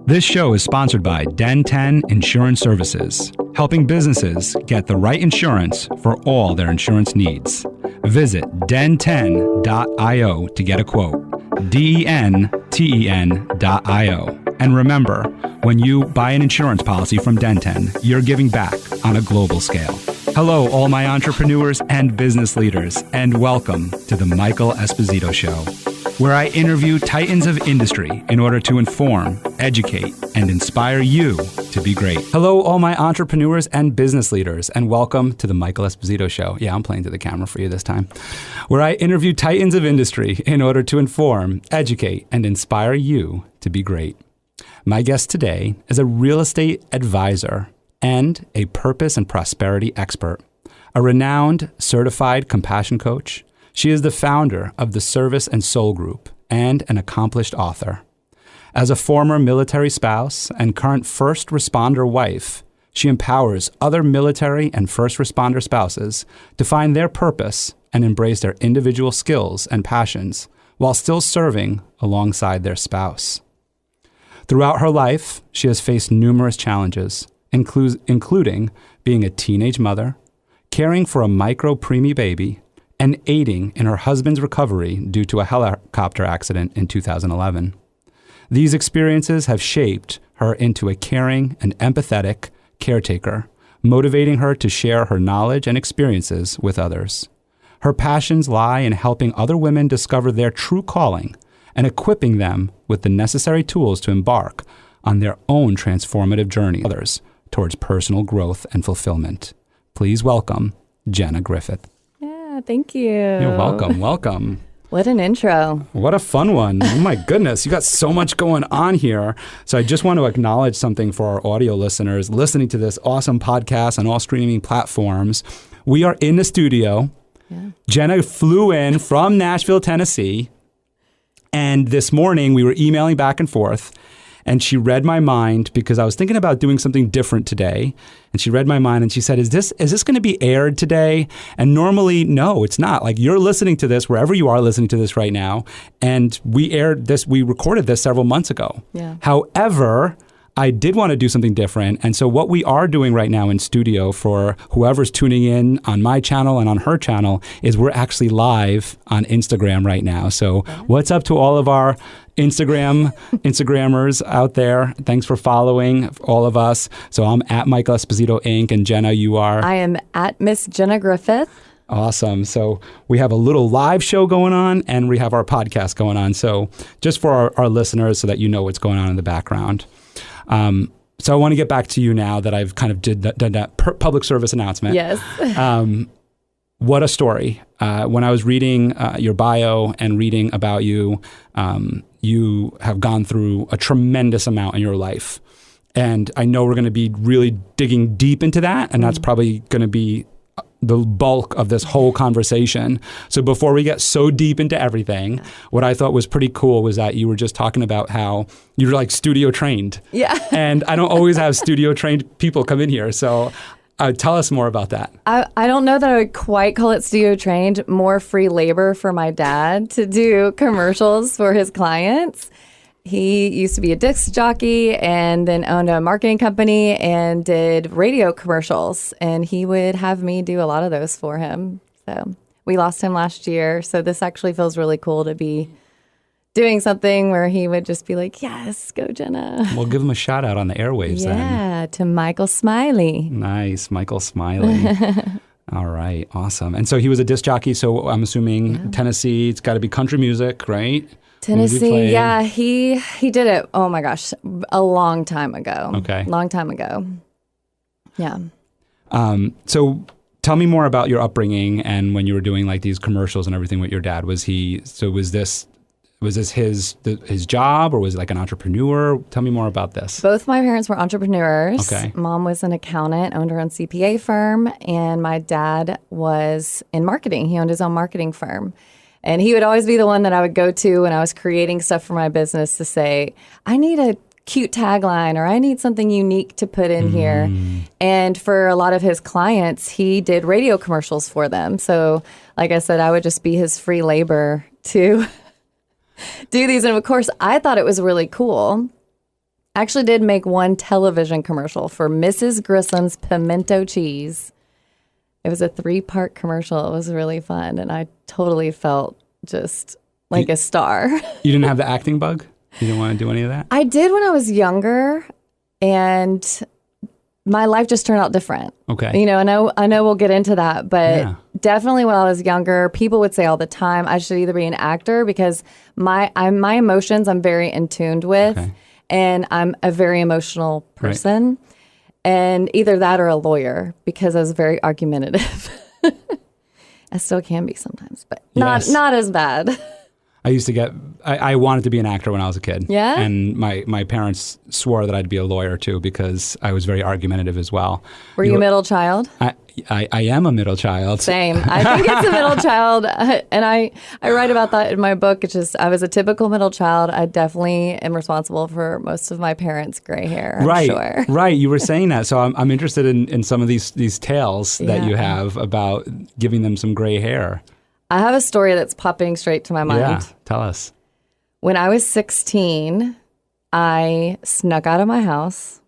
This show is sponsored by Den 10 Insurance Services, helping businesses get the right insurance for all their insurance needs. Visit den10.io to get a quote. DENTEN.io. And remember, when you buy an insurance policy from Den 10, you're giving back on a global scale. Hello, all my entrepreneurs and business leaders, and welcome to the Michael Esposito Show, where I interview titans of industry in order to inform, educate, and inspire you to be great. Hello, all my entrepreneurs and business leaders, and welcome to the Michael Esposito Show. Yeah, I'm playing to the camera for you this time, where I interview titans of industry in order to inform, educate, and inspire you to be great. My guest today is a real estate advisor and a purpose and prosperity expert, a renowned certified compassion coach. She is the founder of the Service and Soul Group and an accomplished author. As a former military spouse and current first responder wife, she empowers other military and first responder spouses to find their purpose and embrace their individual skills and passions while still serving alongside their spouse. Throughout her life, she has faced numerous challenges, including being a teenage mother, caring for a micro-preemie baby, and aiding in her husband's recovery due to a helicopter accident in 2011. These experiences have shaped her into a caring and empathetic caretaker, motivating her to share her knowledge and experiences with others. Her passions lie in helping other women discover their true calling and equipping them with the necessary tools to embark on their own transformative journey others towards personal growth and fulfillment. Please welcome Jenna Griffith. Yeah, thank you. You're welcome. Welcome. What an intro. What a fun one. Oh my goodness. You got so much going on here. So I just want to acknowledge something for our audio listeners listening to this awesome podcast on all streaming platforms. We are in the studio. Yeah. Jenna flew in from Nashville, Tennessee. And this morning we were emailing back and forth. And she read my mind because I was thinking about doing something different today. And she read my mind and she said, is this going to be aired today? And normally, no, it's not. Like, you're listening to this wherever you are listening to this right now. And we recorded this several months ago. Yeah. However, I did want to do something different. And so what we are doing right now in studio for whoever's tuning in on my channel and on her channel is we're actually live on Instagram right now. So what's up to all of our Instagrammers out there? Thanks for following all of us. So I'm at Michael Esposito Inc. And Jenna, you are? I am at Miss Jenna Griffith. Awesome. So we have a little live show going on and we have our podcast going on. So just for our listeners so that you know what's going on in the background. So I want to get back to you now that I've kind of done that public service announcement. Yes. What a story. When I was reading your bio and reading about you, you have gone through a tremendous amount in your life. And I know we're going to be really digging deep into that. And that's probably going to be the bulk of this whole conversation. So before we get so deep into everything, what I thought was pretty cool was that you were just talking about how you're like studio trained. Yeah. And I don't always have studio trained people come in here. So tell us more about that. I don't know that I would quite call it studio trained, more free labor for my dad to do commercials for his clients. He used to be a disc jockey and then owned a marketing company and did radio commercials. And he would have me do a lot of those for him. So we lost him last year. So this actually feels really cool to be doing something where he would just be like, yes, go Jenna. We'll give him a shout out on the airwaves then. Yeah, to Michael Smiley. Nice, Michael Smiley. All right, awesome. And so he was a disc jockey. So I'm assuming Tennessee, it's got to be country music, right? Tennessee, yeah, he did it, oh my gosh, a long time ago. Okay. Long time ago. Yeah. So tell me more about your upbringing and when you were doing like these commercials and everything with your dad. Was this his job or was it like an entrepreneur? Tell me more about this. Both my parents were entrepreneurs. Okay. Mom was an accountant, owned her own CPA firm, and my dad was in marketing. He owned his own marketing firm. And he would always be the one that I would go to when I was creating stuff for my business to say, I need a cute tagline or I need something unique to put in here. And for a lot of his clients, he did radio commercials for them. So like I said, I would just be his free labor to do these. And of course, I thought it was really cool. Actually did make one television commercial for Mrs. Grissom's pimento cheese. It was a 3-part commercial. It was really fun, and I totally felt just like a star. You didn't have the acting bug? You didn't want to do any of that? I did when I was younger, and my life just turned out different. Okay. You know, I know we'll get into that, but definitely when I was younger, people would say all the time I should either be an actor because my emotions I'm very in tuned with, and I'm a very emotional person, and either that or a lawyer because I was very argumentative. I still can be sometimes, but not as bad. I used to I wanted to be an actor when I was a kid. Yeah? And my parents swore that I'd be a lawyer too because I was very argumentative as well. Were you a middle child? I am a middle child. Same. I think it's a middle child. And I write about that in my book. It's just, I was a typical middle child. I definitely am responsible for most of my parents' gray hair, I'm sure. Right. You were saying that. So I'm interested in some of these tales that you have about giving them some gray hair. I have a story that's popping straight to my mind. Yeah, tell us. When I was 16, I snuck out of my house.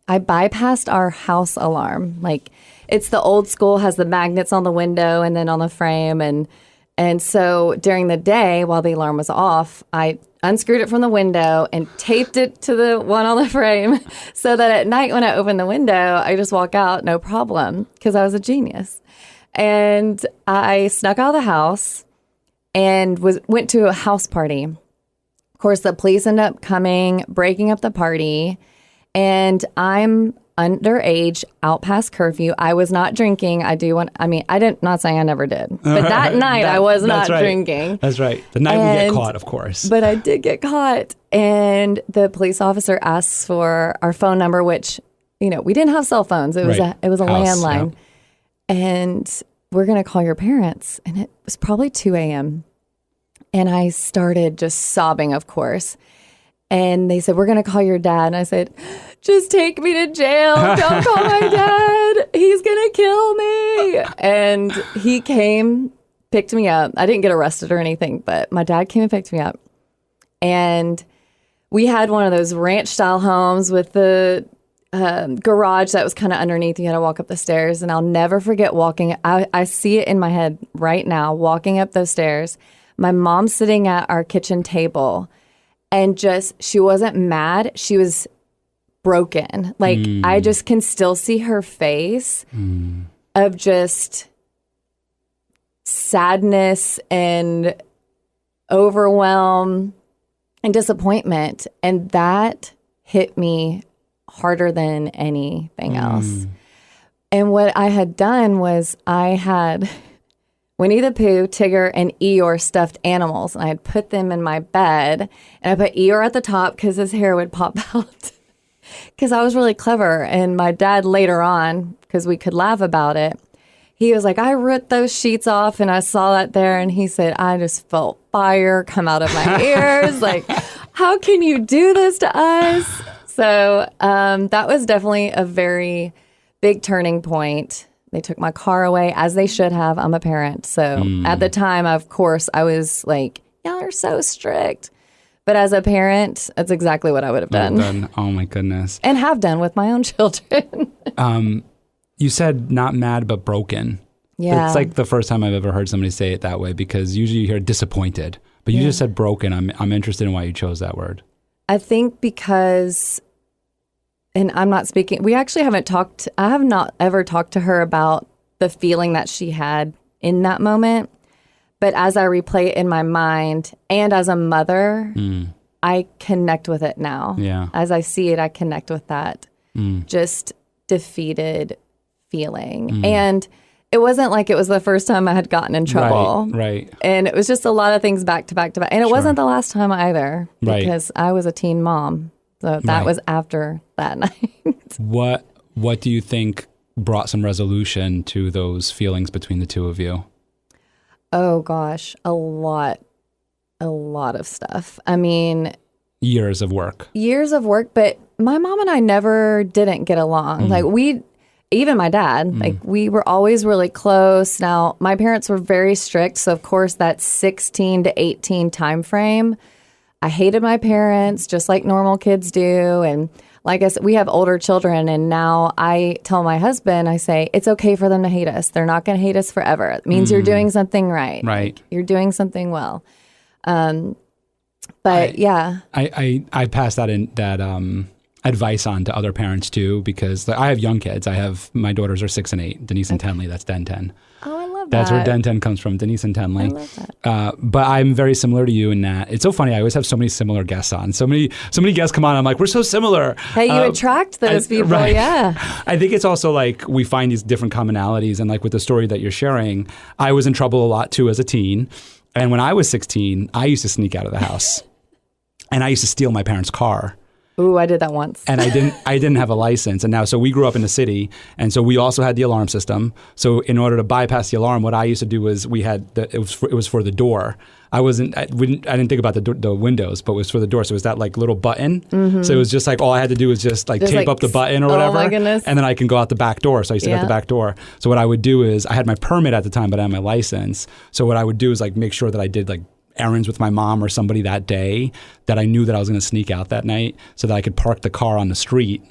I bypassed our house alarm. Like, it's the old school, has the magnets on the window and then on the frame. And so during the day, while the alarm was off, I unscrewed it from the window and taped it to the one on the frame so that at night when I opened the window, I just walk out, no problem, because I was a genius. And I snuck out of the house and went to a house party. Of course, the police ended up coming, breaking up the party, and I'm underage, out past curfew. I was not drinking. Not saying I never did, but that night I was not drinking. That's right. The night we get caught, of course. But I did get caught, and the police officer asks for our phone number, which, we didn't have cell phones. It was a landline. Yep. And we're going to call your parents. And it was probably 2 a.m. And I started just sobbing, of course. And they said, we're going to call your dad. And I said, just take me to jail. Don't call my dad. He's going to kill me. And he came, picked me up. I didn't get arrested or anything, but my dad came and picked me up. And we had one of those ranch-style homes with the garage that was kind of underneath. You had to walk up the stairs, and I'll never forget walking. I see it in my head right now, walking up those stairs. My mom sitting at our kitchen table, and she wasn't mad. She was broken. Like, I just can still see her face of just sadness and overwhelm and disappointment. And that hit me harder than anything else. And what I had done was I had Winnie the Pooh, Tigger, and Eeyore stuffed animals, and I had put them in my bed, and I put Eeyore at the top because his hair would pop out because I was really clever. And my dad later on, because we could laugh about it, he was like, I ripped those sheets off and I saw that there, and he said, I just felt fire come out of my ears. Like, how can you do this to us? So that was definitely a very big turning point. They took my car away, as they should have. I'm a parent. So at the time, of course, I was like, y'all are so strict. But as a parent, that's exactly what I would have done. Oh, my goodness. And have done with my own children. You said not mad, but broken. Yeah. It's like the first time I've ever heard somebody say it that way, because usually you hear disappointed. But you just said broken. I'm interested in why you chose that word. I think because... And I'm not speaking, we actually haven't talked, I have not ever talked to her about the feeling that she had in that moment. But as I replay it in my mind, and as a mother, I connect with it now. Yeah. As I see it, I connect with that just defeated feeling. And it wasn't like it was the first time I had gotten in trouble. Right. And it was just a lot of things back to back to back. And it wasn't the last time either, because I was a teen mom. So that was after that night. What do you think brought some resolution to those feelings between the two of you? Oh gosh, a lot of stuff. I mean, years of work, but my mom and I never didn't get along. Like even my dad, like we were always really close. Now, my parents were very strict. So of course that 16 to 18 time frame, I hated my parents just like normal kids do. And like I said, we have older children. And now I tell my husband, I say, it's okay for them to hate us. They're not going to hate us forever. It means you're doing something right. Right. Like, you're doing something well. But yeah. I pass that advice on to other parents too, because I have young kids. My daughters are 6 and 8, Denise and Tenley. That's Den 10. Oh, I love that. That's where Den 10 comes from, Denise and Tenley. I love that. But I'm very similar to you in that it's so funny. I always have so many similar guests on. So many guests come on. I'm like, we're so similar. Hey, you attract those people. Right. Yeah. I think it's also like we find these different commonalities. And like with the story that you're sharing, I was in trouble a lot too as a teen. And when I was 16, I used to sneak out of the house and I used to steal my parents' car. Ooh, I did that once. And I didn't have a license. And now, so we grew up in the city. And so we also had the alarm system. So in order to bypass the alarm, what I used to do was it was for the door. I didn't think about the windows, but it was for the door. So it was that like little button. Mm-hmm. So it was just like, all I had to do was just tape up the button or whatever. Oh my goodness. And then I can go out the back door. So I used to go out the back door. So what I would do is I had my permit at the time, but I had my license. So what I would do is like make sure that I did like errands with my mom or somebody that day that I knew that I was going to sneak out that night so that I could park the car on the street.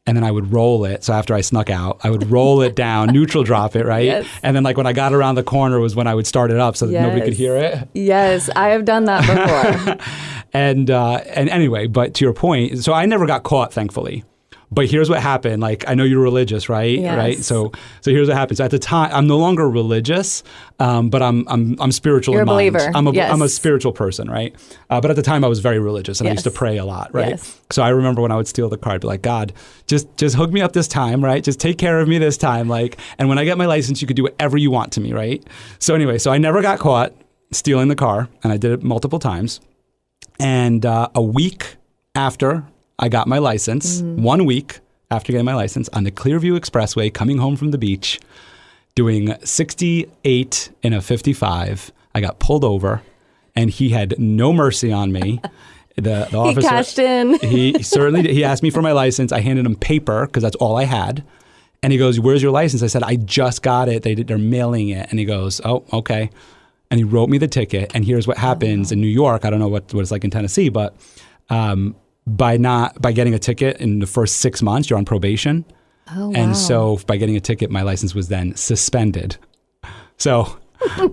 And then I would roll it. So after I snuck out, I would roll it down, neutral drop it, right? Yes. And then like when I got around the corner was when I would start it up so that nobody could hear it. Yes, I have done that before. And anyway, but to your point, so I never got caught, thankfully. But here's what happened. Like, I know you're religious, right? Yes. Right. So here's what happened. So at the time, I'm no longer religious, but I'm spiritual. You're in a mind. believer. I'm a spiritual person, right? But at the time, I was very religious, and I used to pray a lot, right? Yes. So I remember when I would steal the car, I'd be like, God, just hook me up this time, right? Just take care of me this time, like. And when I get my license, you could do whatever you want to me, right? So anyway, so I never got caught stealing the car, and I did it multiple times. And a week after I got my license, 1 week after getting my license, on the Clearview Expressway, coming home from the beach, doing 68 in a 55, I got pulled over, and he had no mercy on me. The officer, he cashed in. He asked me for my license. I handed him paper because that's all I had. And he goes, "Where's your license?" I said, "I just got it. They're mailing it." And he goes, "Oh, okay." And he wrote me the ticket. And here's what happens in New York. I don't know what it's like in Tennessee, but by getting a ticket in the first 6 months, you're on probation. Oh, wow. And so by getting a ticket, my license was then suspended. So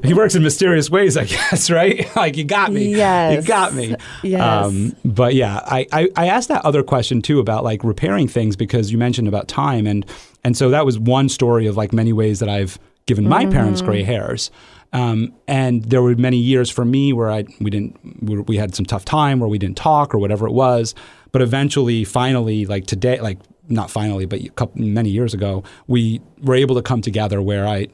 he works in mysterious ways, I guess, right? Like, you got me. Yes. You got me. Yes. But yeah, I asked that other question too about like repairing things, because you mentioned about time. And so that was one story of like many ways that I've given my parents gray hairs. And there were many years for me where we had some tough time where we didn't talk or whatever it was. But eventually, finally, like today, like not finally, but many years ago, we were able to come together where I,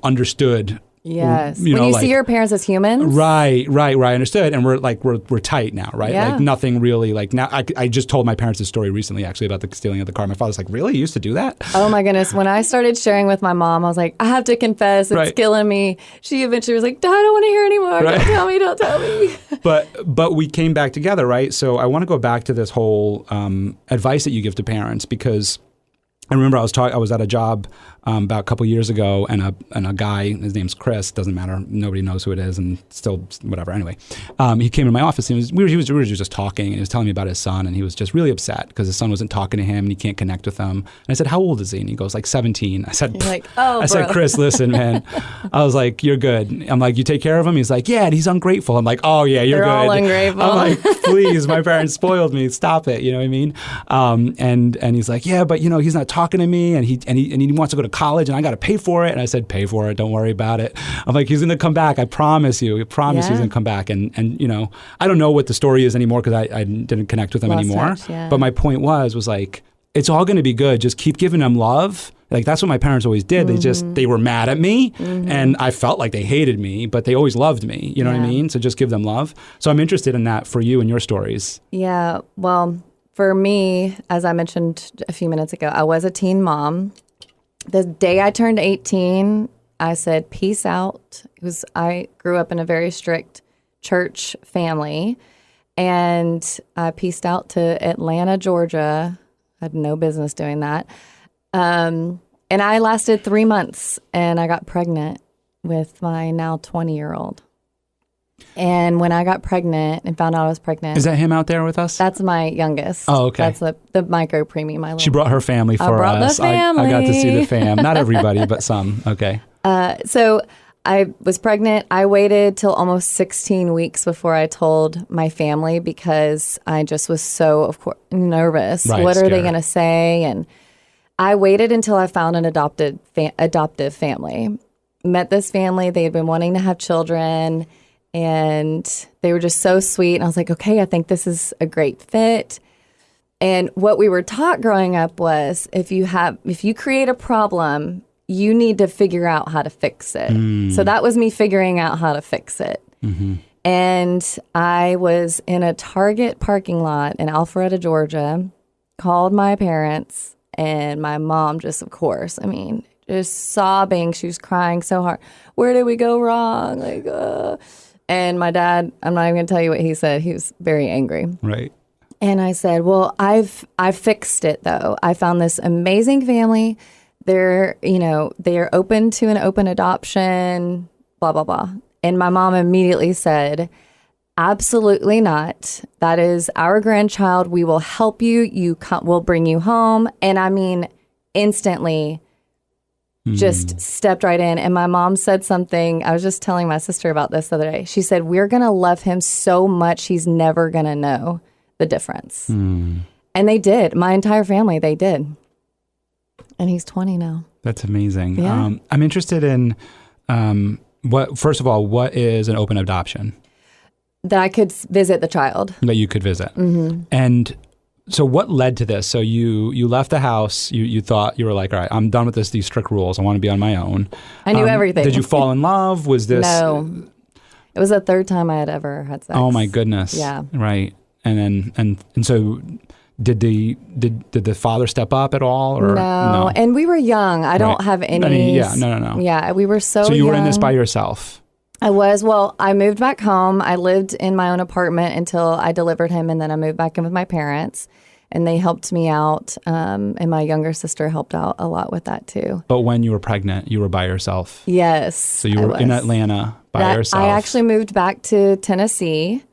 understood. Yes. When you see your parents as humans. Right. I understood. And we're tight now, right? Yeah. Like nothing really, like now, I just told my parents a story recently actually about the stealing of the car. My father's like, "Really? You used to do that?" Oh my goodness. When I started sharing with my mom, I was like, I have to confess, it's killing me. She eventually was like, "Dad, I don't want to hear anymore. Right. Don't tell me. But we came back together, right? So I want to go back to this whole advice that you give to parents, because I remember I was at a job about a couple years ago, and a guy, his name's Chris, doesn't matter, nobody knows who it is, and still whatever. Anyway, he came to my office, and we were just talking, and he was telling me about his son, and he was just really upset because his son wasn't talking to him, and he can't connect with him. And I said, "How old is he?" And he goes, "Like 17." I said, I said, "Chris, listen, man." I was like, "You're good." I'm like, "You take care of him?" He's like, "Yeah, and he's ungrateful." I'm like, "Oh yeah, you're They're good." all ungrateful. I'm like, "Please, my parents spoiled me. Stop it." You know what I mean? And he's like, "Yeah, but he's not talking to me, and he wants to go to college, and I got to pay for it." And I said, "Pay for it. Don't worry about it." I'm like, "He's going to come back. I promise you. I promise he's going to come back." And I don't know what the story is anymore, because I didn't connect with him anymore. Touch, yeah. But my point was like, it's all going to be good. Just keep giving them love. Like, that's what my parents always did. They were mad at me, and I felt like they hated me, but they always loved me. You know what I mean? So just give them love. So I'm interested in that for you and your stories. Yeah. Well, for me, as I mentioned a few minutes ago, I was a teen mom. The day I turned 18, I said, "Peace out." I grew up in a very strict church family, and I peaced out to Atlanta, Georgia. I had no business doing that. And I lasted 3 months, and I got pregnant with my now 20-year-old. And when I got pregnant and found out I was pregnant. Is that him out there with us? That's my youngest. Oh, okay. That's the micro-preemie, my little. She brought her family for us. I brought the family. I got to see the fam. Not everybody, but some. Okay. So I was pregnant. I waited till almost 16 weeks before I told my family because I just was so, of course, nervous. Right, what are they scared. going to say? And I waited until I found an adoptive family. Met this family. They had been wanting to have children, and they were just so sweet. And I was like, okay, I think this is a great fit. And what we were taught growing up was if you create a problem, you need to figure out how to fix it. So that was me figuring out how to fix it. And I was in a Target parking lot in Alpharetta, Georgia, called my parents, and my mom just, of course, just sobbing. She was crying so hard. Where did we go wrong? And my dad, I'm not even going to tell you what he said. He was very angry. Right. And I said, well, I've fixed it, though. I found this amazing family. They're open to an open adoption, blah, blah, blah. And my mom immediately said, absolutely not. That is our grandchild. We will help you. We'll bring you home. And instantly just stepped right in. And my mom said something. I was just telling my sister about this the other day. She said, we're going to love him so much, he's never going to know the difference. And they did. My entire family, they did. And he's 20 now. That's amazing. Yeah. I'm interested in, first of all, what is an open adoption? That I could visit the child. That you could visit. And so what led to this? So you left the house, you thought, you were like, all right, I'm done with these strict rules. I want to be on my own. I knew everything. Did you fall in love? Was this? No. It was the third time I had ever had sex. Oh my goodness. Yeah. Right. And so did the father step up at all? Or no. And we were young. I don't have any. No. Yeah, we were so So you young. were in this by yourself? I was. Well, I moved back home. I lived in my own apartment until I delivered him, and then I moved back in with my parents, and they helped me out. And my younger sister helped out a lot with that too. But when you were pregnant, you were by yourself? Yes. So you were in Atlanta by yourself? I actually moved back to Tennessee.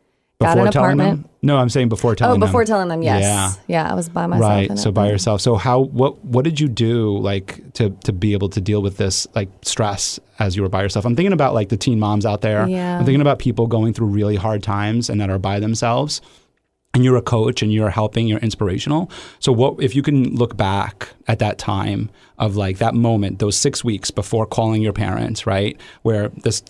Got an apartment. No, I'm saying before telling them. Oh, before telling them, yes. Yeah, I was by myself. Right, so by yourself. So what did you do to be able to deal with this stress as you were by yourself? I'm thinking about the teen moms out there. Yeah. I'm thinking about people going through really hard times and that are by themselves. And you're a coach and you're helping, you're inspirational. So what if you can look back at that time of that moment, those 6 weeks before calling your parents, right? Where this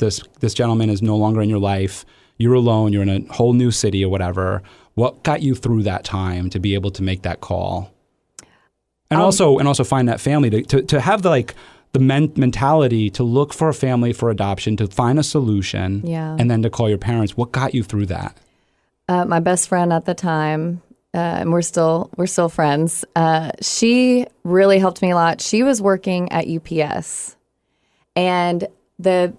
gentleman is no longer in your life. You're alone, you're in a whole new city or whatever. What got you through that time to be able to make that call? And also find that family, to have the mentality to look for a family for adoption, to find a solution, and then to call your parents. What got you through that? My best friend at the time, and we're still friends, she really helped me a lot. She was working at UPS, and the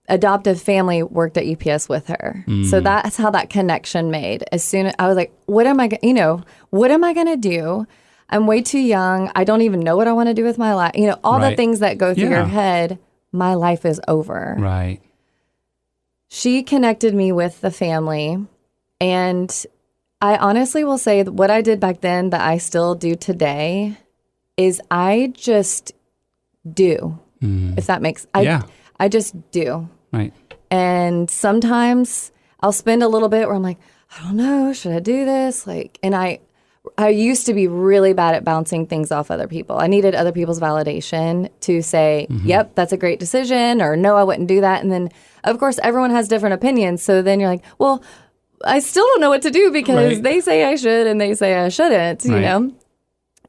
adoptive family worked at UPS with her. So that's how that connection made. As soon as I was like, what am I going to do? I'm way too young. I don't even know what I want to do with my life. All the things that go through your head, my life is over. Right. She connected me with the family. And I honestly will say that what I did back then that I still do today is I just do, if that makes sense. I just do. Right. And sometimes I'll spend a little bit where I'm like, I don't know, should I do this? And I used to be really bad at bouncing things off other people. I needed other people's validation to say, yep, that's a great decision, or no, I wouldn't do that. And then, of course, everyone has different opinions. So then you're like, well, I still don't know what to do because they say I should and they say I shouldn't, you know?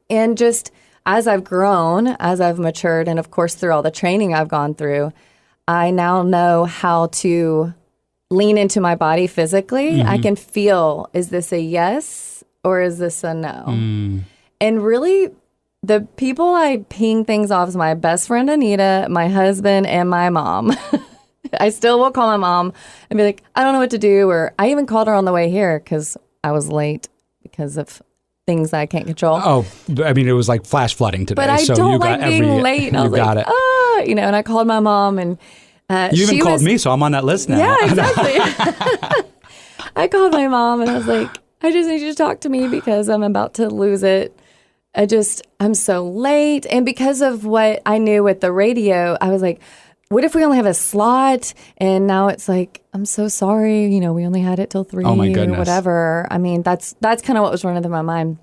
And just as I've grown, as I've matured, and of course, through all the training I've gone through, I now know how to lean into my body physically. I can feel, is this a yes or is this a no? And really, the people I ping things off is my best friend, Anita, my husband, and my mom. I still will call my mom and be like, I don't know what to do. Or I even called her on the way here because I was late because of things that I can't control. Oh, it was flash flooding today. But I so don't you like got being late. And I was like, and I called my mom, and You even called me, so I'm on that list now. Yeah, exactly. I called my mom and I was like, I just need you to talk to me because I'm about to lose it. I'm so late. And because of what I knew with the radio, I was like, what if we only have a slot? And now it's like, I'm so sorry. We only had it till 3 Oh my or goodness. whatever. I mean, that's kind of what was running through my mind.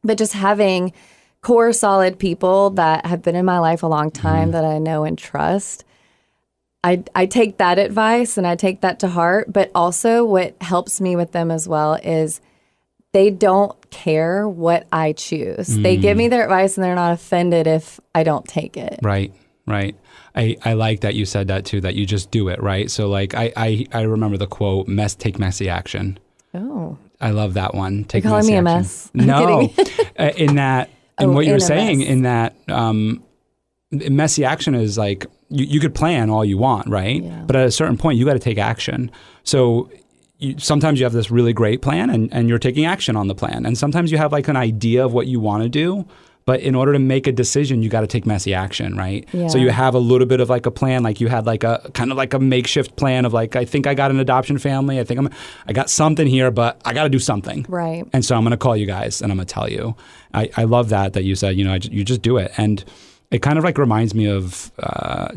But just having core solid people that have been in my life a long time that I know and trust, I take that advice and I take that to heart. But also what helps me with them as well is they don't care what I choose. They give me their advice and they're not offended if I don't take it. Right. I like that you said that too, that you just do it, right? So like I remember the quote, take messy action. Oh. I love that one. Take You're calling messy me a action. mess? No. In that, and what you were saying mess. in that messy action is like, you could plan all you want, right? Yeah. But at a certain point, you got to take action. So sometimes you have this really great plan and you're taking action on the plan. And sometimes you have like an idea of what you want to do. But in order to make a decision, you got to take messy action, right? Yeah. So you have a little bit of like a plan, like you had like a kind of like a makeshift plan of like, I think I got an adoption family. I got something here, but I got to do something. Right. And so I'm going to call you guys and I'm going to tell you. I love that you said, you just do it. And it kind of like reminds me of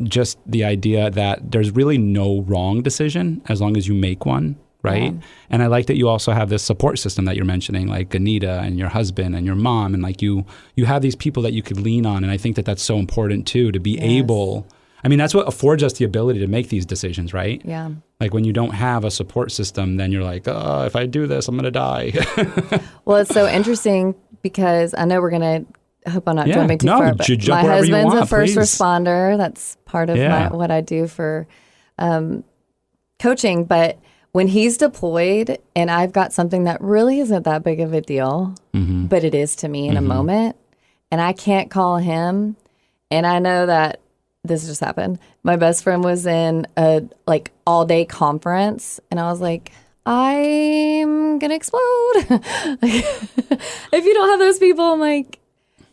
just the idea that there's really no wrong decision as long as you make one. Right. Yeah. And I like that you also have this support system that you're mentioning, like Anita and your husband and your mom. And like you have these people that you could lean on. And I think that that's so important too, to be able. I mean, that's what affords us the ability to make these decisions, right? Yeah. Like when you don't have a support system, then you're like, oh, if I do this, I'm going to die. Well, it's so interesting because I know we're going to, I hope I'm not jumping too far, but my husband's a first responder. That's part of what I do for coaching. But when he's deployed and I've got something that really isn't that big of a deal, but it is to me in a moment, and I can't call him, and I know that this just happened. My best friend was in a like all-day conference, and I was like, I'm going to explode. If you don't have those people, I'm like,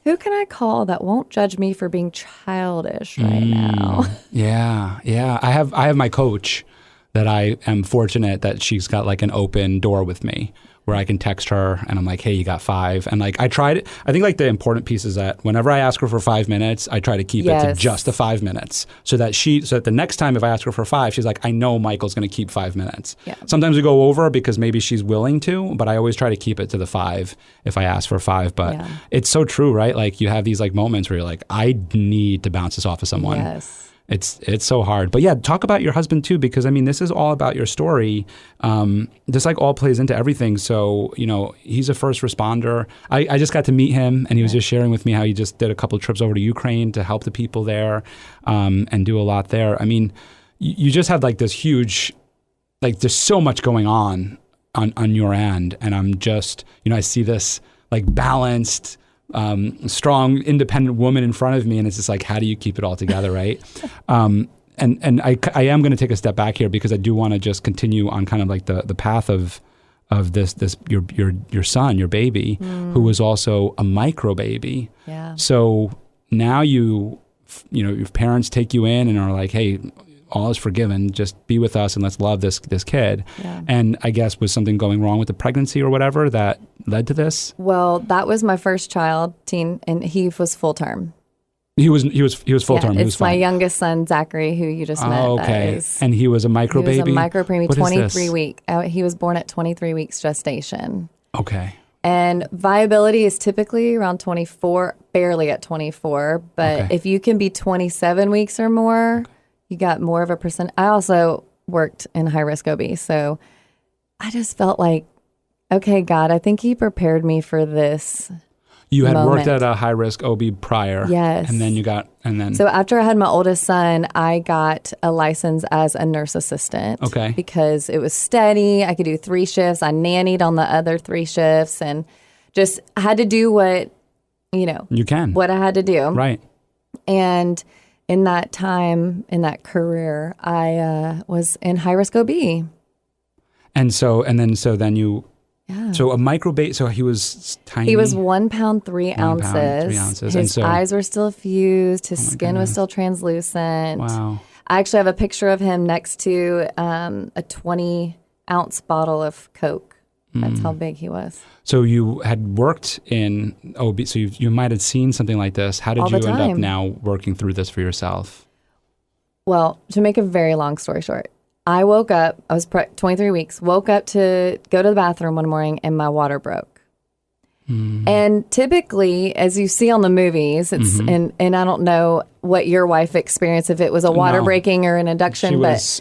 who can I call that won't judge me for being childish right now? Yeah. I have my coach that I am fortunate that she's got like an open door with me where I can text her and I'm like, hey, you got 5. And like I think like the important piece is that whenever I ask her for 5 minutes, I try to keep it to just the 5 minutes so that the next time if I ask her for 5, she's like, I know Michael's going to keep 5 minutes. Yeah. Sometimes we go over because maybe she's willing to, but I always try to keep it to the 5 if I ask for 5. But it's so true, right? Like you have these like moments where you're like, I need to bounce this off of someone. Yes. It's so hard. But yeah, talk about your husband too, because I mean, this is all about your story. This like all plays into everything. So, he's a first responder. I just got to meet him and he was just sharing with me how he just did a couple of trips over to Ukraine to help the people there and do a lot there. I mean, you just have like this huge, like there's so much going on your end. And I'm just, I see this like balanced, strong, independent woman in front of me, and it's just like, how do you keep it all together, right? And I am going to take a step back here because I do want to just continue on kind of like the path of this your son, your baby, who was also a micro baby. Yeah. So now your parents take you in and are like, hey, all is forgiven. Just be with us and let's love this kid. Yeah. And I guess was something going wrong with the pregnancy or whatever that led to this? Well, that was my first child, teen, and he was full term. He was full term. He was fine. My youngest son, Zachary, who you just met. Okay. And he was a micro baby? He was a micro-preemie, 23 week. He was born at 23 weeks gestation. Okay. And viability is typically around 24, barely at 24. But if you can be 27 weeks or more, you got more of a percent. I also worked in high-risk OB, so I just felt like, okay, God, I think you prepared me for this. You had worked at a high-risk OB prior. Yes. And then. So after I had my oldest son, I got a license as a nurse assistant. Okay. Because it was steady. I could do 3 shifts. I nannied on the other 3 shifts and just had to do what, you can. What I had to do. Right. And in that time, in that career, I was in high-risk OB. So a micro baby, so he was tiny. He was 1 pound, 3 ounces. 3 ounces. His eyes were still fused. His skin was still translucent. Wow. I actually have a picture of him next to a 20-ounce bottle of Coke. That's how big he was. So you had worked in OB, so you might have seen something like this. How did you end up now working through this for yourself? Well, to make a very long story short, I woke up, I was 23 weeks, woke up to go to the bathroom one morning and my water broke. And typically, as you see on the movies, it's and I don't know what your wife experienced, if it was a water breaking or an induction.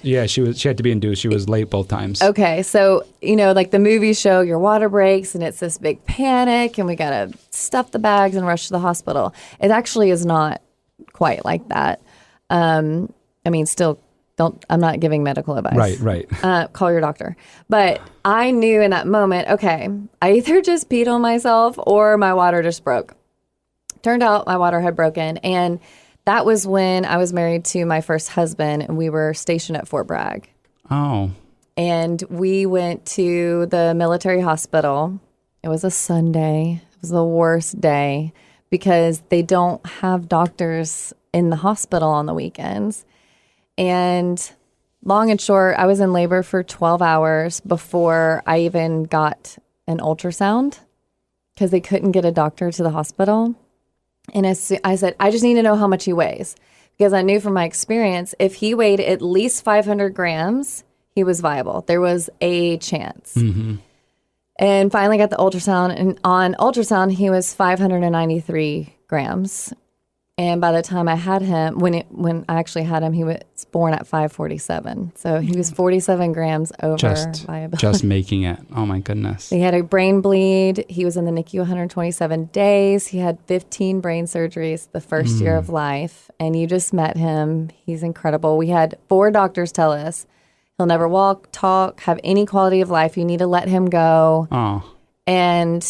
She had to be induced. She was late both times. Okay, so like the movies show, your water breaks and it's this big panic, and we gotta stuff the bags and rush to the hospital. It actually is not quite like that. Still. I'm not giving medical advice. Right. Call your doctor. But I knew in that moment, okay, I either just peed on myself or my water just broke. Turned out my water had broken. And that was when I was married to my first husband, and we were stationed at Fort Bragg. Oh. And we went to the military hospital. It was a Sunday. It was the worst day because they don't have doctors in the hospital on the weekends. And long and short, I was in labor for 12 hours before I even got an ultrasound because they couldn't get a doctor to the hospital. And I said, I just need to know how much he weighs, because I knew from my experience, if he weighed at least 500 grams, he was viable. There was a chance. And finally got the ultrasound. And on ultrasound, he was 593 grams. And by the time I had him, when I actually had him, he was born at 547. So he was 47 grams over viability. Just making it. Oh, my goodness. He had a brain bleed. He was in the NICU 127 days. He had 15 brain surgeries the first year of life. And you just met him. He's incredible. We had 4 doctors tell us he'll never walk, talk, have any quality of life. You need to let him go. Oh. And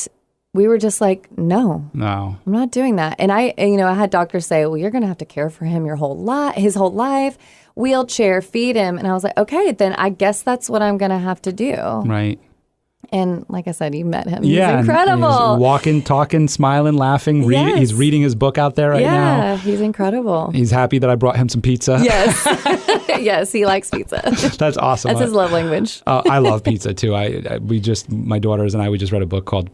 we were just like, no, I'm not doing that. And I had doctors say, well, you're going to have to care for him his whole life, wheelchair, feed him. And I was like, okay, then I guess that's what I'm going to have to do. Right. And like I said, you met him. Yeah, he's incredible. And he's walking, talking, smiling, laughing. Yes. He's reading his book out there right now. Yeah, he's incrable. He's happy that I brought him some pizza. Yes. Yes, he likes pizza. That's awesome. That's his love language. I love pizza too. My daughters and I, we just read a book called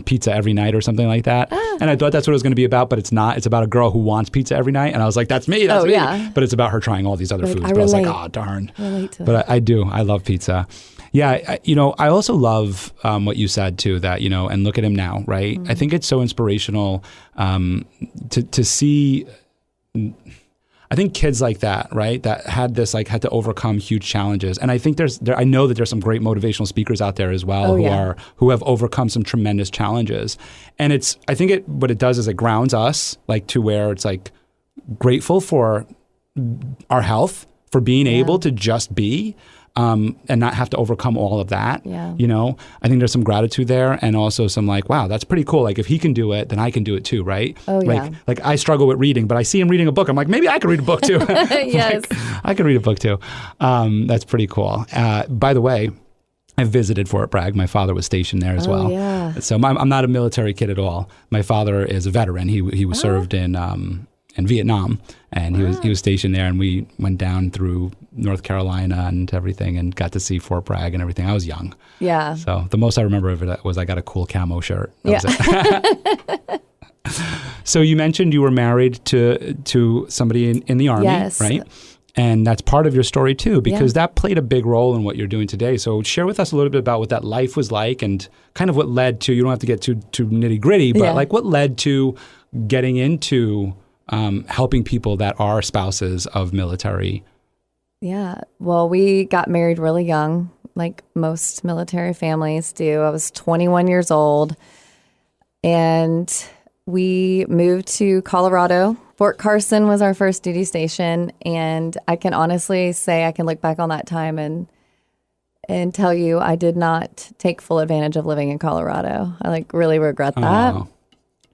Pizza Every Night or something like that. And I thought that's what it was going to be about, but it's not. It's about a girl who wants pizza every night. And I was like, that's me. That's me. Yeah. But it's about her trying all these other foods. But I was like, oh, darn. I relate to but I do. I love pizza. Yeah, I also love what you said too, that, and look at him now, right? I think it's so inspirational to see, I think kids like that, right? That had to overcome huge challenges. And I think I know that there's some great motivational speakers out there as well who have overcome some tremendous challenges. And I think what it does is it grounds us to where it's grateful for our health, for being able to just be, and not have to overcome all of that. Yeah. I think there's some gratitude there, and also some wow, that's pretty cool. If he can do it, then I can do it too, right? Oh, yeah. I struggle with reading, but I see him reading a book. I'm like, maybe I could read a book too. Yes. I could read a book too. That's pretty cool. By the way, I visited Fort Bragg. My father was stationed there as well. Yeah. So I'm not a military kid at all. My father is a veteran. He was served in Vietnam, and he was stationed there, and we went down through North Carolina and everything, and got to see Fort Bragg and everything. I was young. Yeah. So the most I remember of it was I got a cool camo shirt. That was it. So you mentioned you were married to somebody in the Army, yes. right? And that's part of your story too, because that played a big role in what you're doing today. So share with us a little bit about what that life was like, and kind of what led to, you don't have to get too nitty gritty, but what led to getting into helping people that are spouses of military. Yeah. Well, we got married really young, like most military families do. I was 21 years old, and we moved to Colorado. Fort Carson was our first duty station, and I can honestly say I can look back on that time and tell you I did not take full advantage of living in Colorado. I really regret that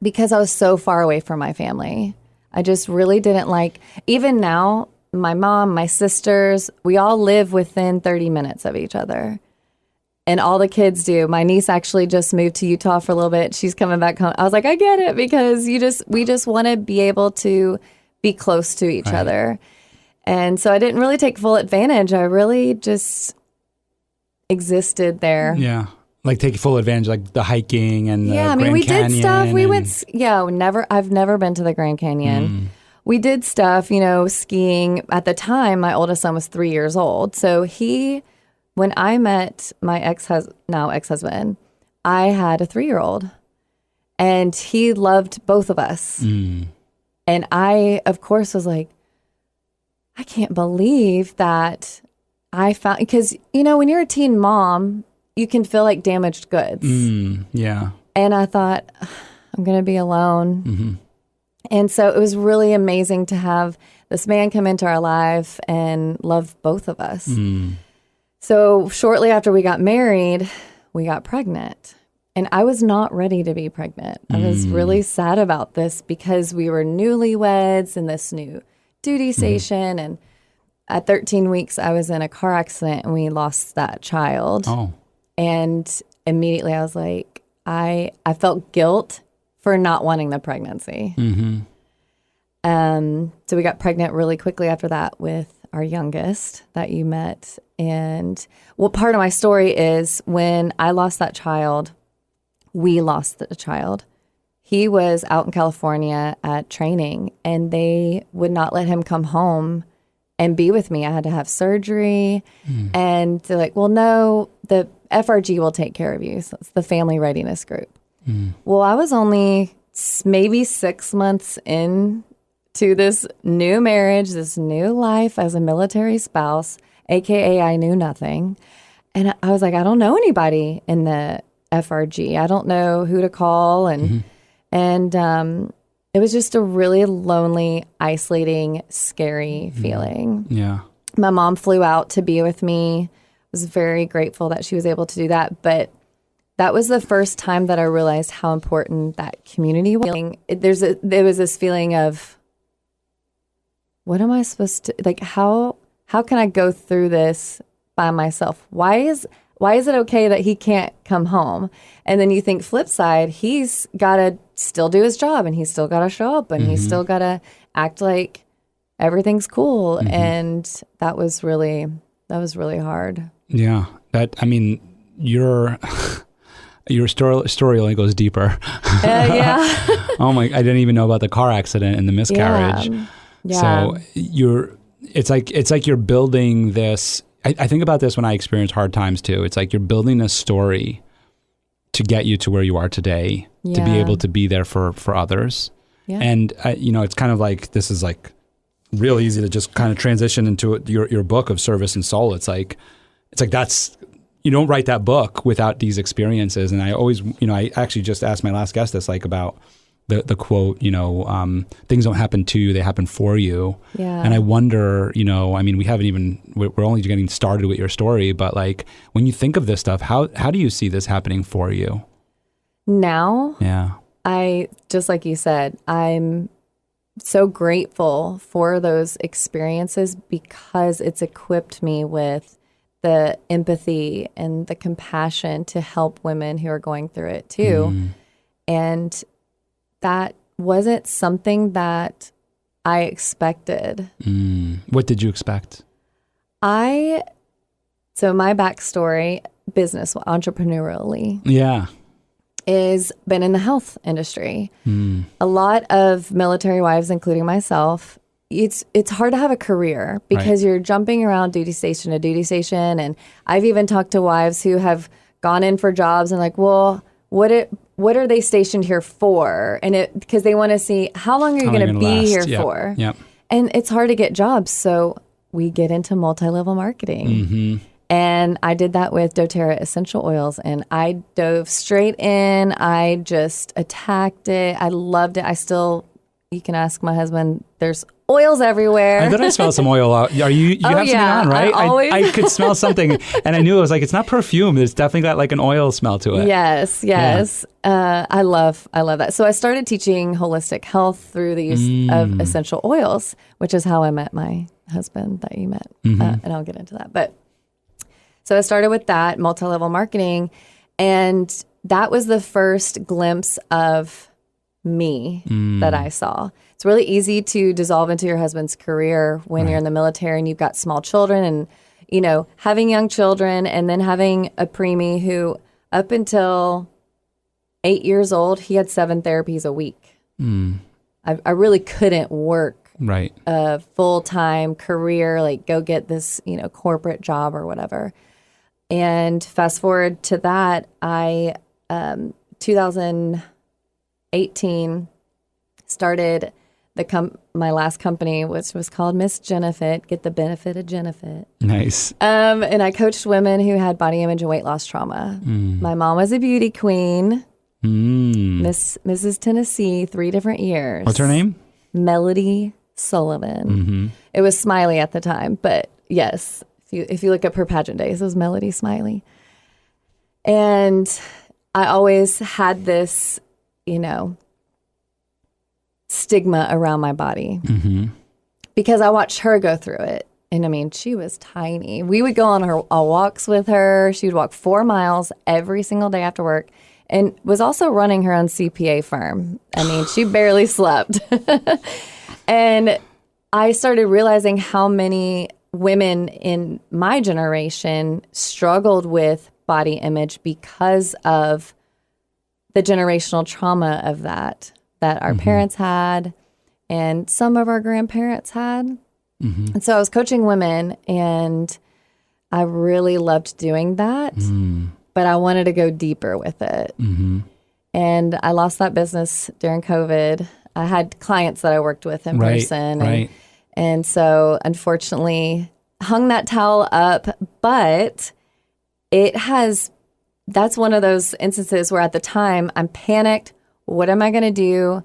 because I was so far away from my family. I just really didn't even now, my mom, my sisters, we all live within 30 minutes of each other. And all the kids do. My niece actually just moved to Utah for a little bit. She's coming back home. I was like, I get it, because we just want to be able to be close to each other. And so I didn't really take full advantage. I really just existed there. Yeah. Like take full advantage, like the hiking and the Grand we Canyon did stuff. We went, I've never been to the Grand Canyon. We did stuff, skiing. At the time, my oldest son was 3 years old. So when I met my now ex-husband, I had a 3-year-old and he loved both of us. And I, of course, was like, I can't believe that I found, because, when you're a teen mom, you can feel like damaged goods. Yeah. And I thought, I'm going to be alone. And so it was really amazing to have this man come into our life and love both of us. So shortly after we got married, we got pregnant. And I was not ready to be pregnant. I was really sad about this because we were newlyweds in this new duty station. And at 13 weeks, I was in a car accident and we lost that child. Oh. And immediately I was like, I felt guilt for not wanting the pregnancy. So we got pregnant really quickly after that with our youngest that you met. And part of my story is when I lost that child, we lost the child. He was out in California at training and they would not let him come home and be with me. I had to have surgery. And they're like, well, no, the FRG will take care of you. So it's the family readiness group. Well, I was only maybe 6 months in to this new marriage, this new life as a military spouse, AKA I knew nothing. And I was like, I don't know anybody in the FRG. I don't know who to call. And it was just a really lonely, isolating, scary feeling. Yeah. My mom flew out to be with me. I was very grateful that she was able to do that. But that was the first time that I realized how important that community was. There was this feeling of, what am I supposed to, like, how can I go through this by myself? Why is it okay that he can't come home? And then you think flip side, he's got to still do his job and he's still got to show up and he's still got to act like everything's cool. And that was really hard. Yeah. Your story only goes deeper. Yeah. Oh my, I didn't even know about the car accident and the miscarriage. Yeah. So it's like you're building this. I think about this when I experience hard times too. It's like you're building a story to get you to where you are today, to be able to be there for others. Yeah. And it's kind of like, this is like real easy to just kind of transition into your book of service and soul. It's like that's, you don't write that book without these experiences. And I always, I actually just asked my last guest this, like about the quote, things don't happen to you, they happen for you. Yeah. And I wonder, we're only getting started with your story, but like when you think of this stuff, how do you see this happening for you? Now? Yeah. Just like you said, I'm so grateful for those experiences because it's equipped me with the empathy and the compassion to help women who are going through it too. And that wasn't something that I expected. What did you expect? So my backstory, business, entrepreneurially, is been in the health industry. A lot of military wives, including myself, it's hard to have a career because you're jumping around duty station to duty station. And I've even talked to wives who have gone in for jobs and like, well, what are they stationed here for? And because they want to see how long are you going to be here for? Yep. And it's hard to get jobs. So we get into multi-level marketing. And I did that with doTERRA essential oils and I dove straight in. I just attacked it. I loved it. You can ask my husband, there's oils everywhere. I thought I smelled some oil out. You have something on, right? I could smell something and I knew it was like, it's not perfume. It's definitely got like an oil smell to it. Yes. Yeah. I love that. So I started teaching holistic health through the use of essential oils, which is how I met my husband that you met. And I'll get into that. But so I started with that multi-level marketing and that was the first glimpse of me that I saw. It's really easy to dissolve into your husband's career when you're in the military and you've got small children and, you know, having young children and then having a preemie who up until 8 years old, he had 7 therapies a week. I really couldn't work a full-time career, like go get this, you know, corporate job or whatever. And fast forward to that, I, 2018, started my last company, which was called Miss Jennafit, get the benefit of Jennafit. Nice. And I coached women who had body image and weight loss trauma. My mom was a beauty queen, Mrs. Tennessee, 3 different years. What's her name? Melody Sullivan. It was Smiley at the time, but yes, if you look up her pageant days, it was Melody Smiley. And I always had this, you know, stigma around my body because I watched her go through it. And I mean, she was tiny. We would go on our walks with her. She would walk 4 miles every single day after work and was also running her own CPA firm. I mean, she barely slept. And I started realizing how many women in my generation struggled with body image because of the generational trauma of that our parents had and some of our grandparents had. And so I was coaching women and I really loved doing that, but I wanted to go deeper with it. And I lost that business during COVID. I had clients that I worked with in person. And so unfortunately hung that towel up, but that's one of those instances where at the time I'm panicked. What am I going to do?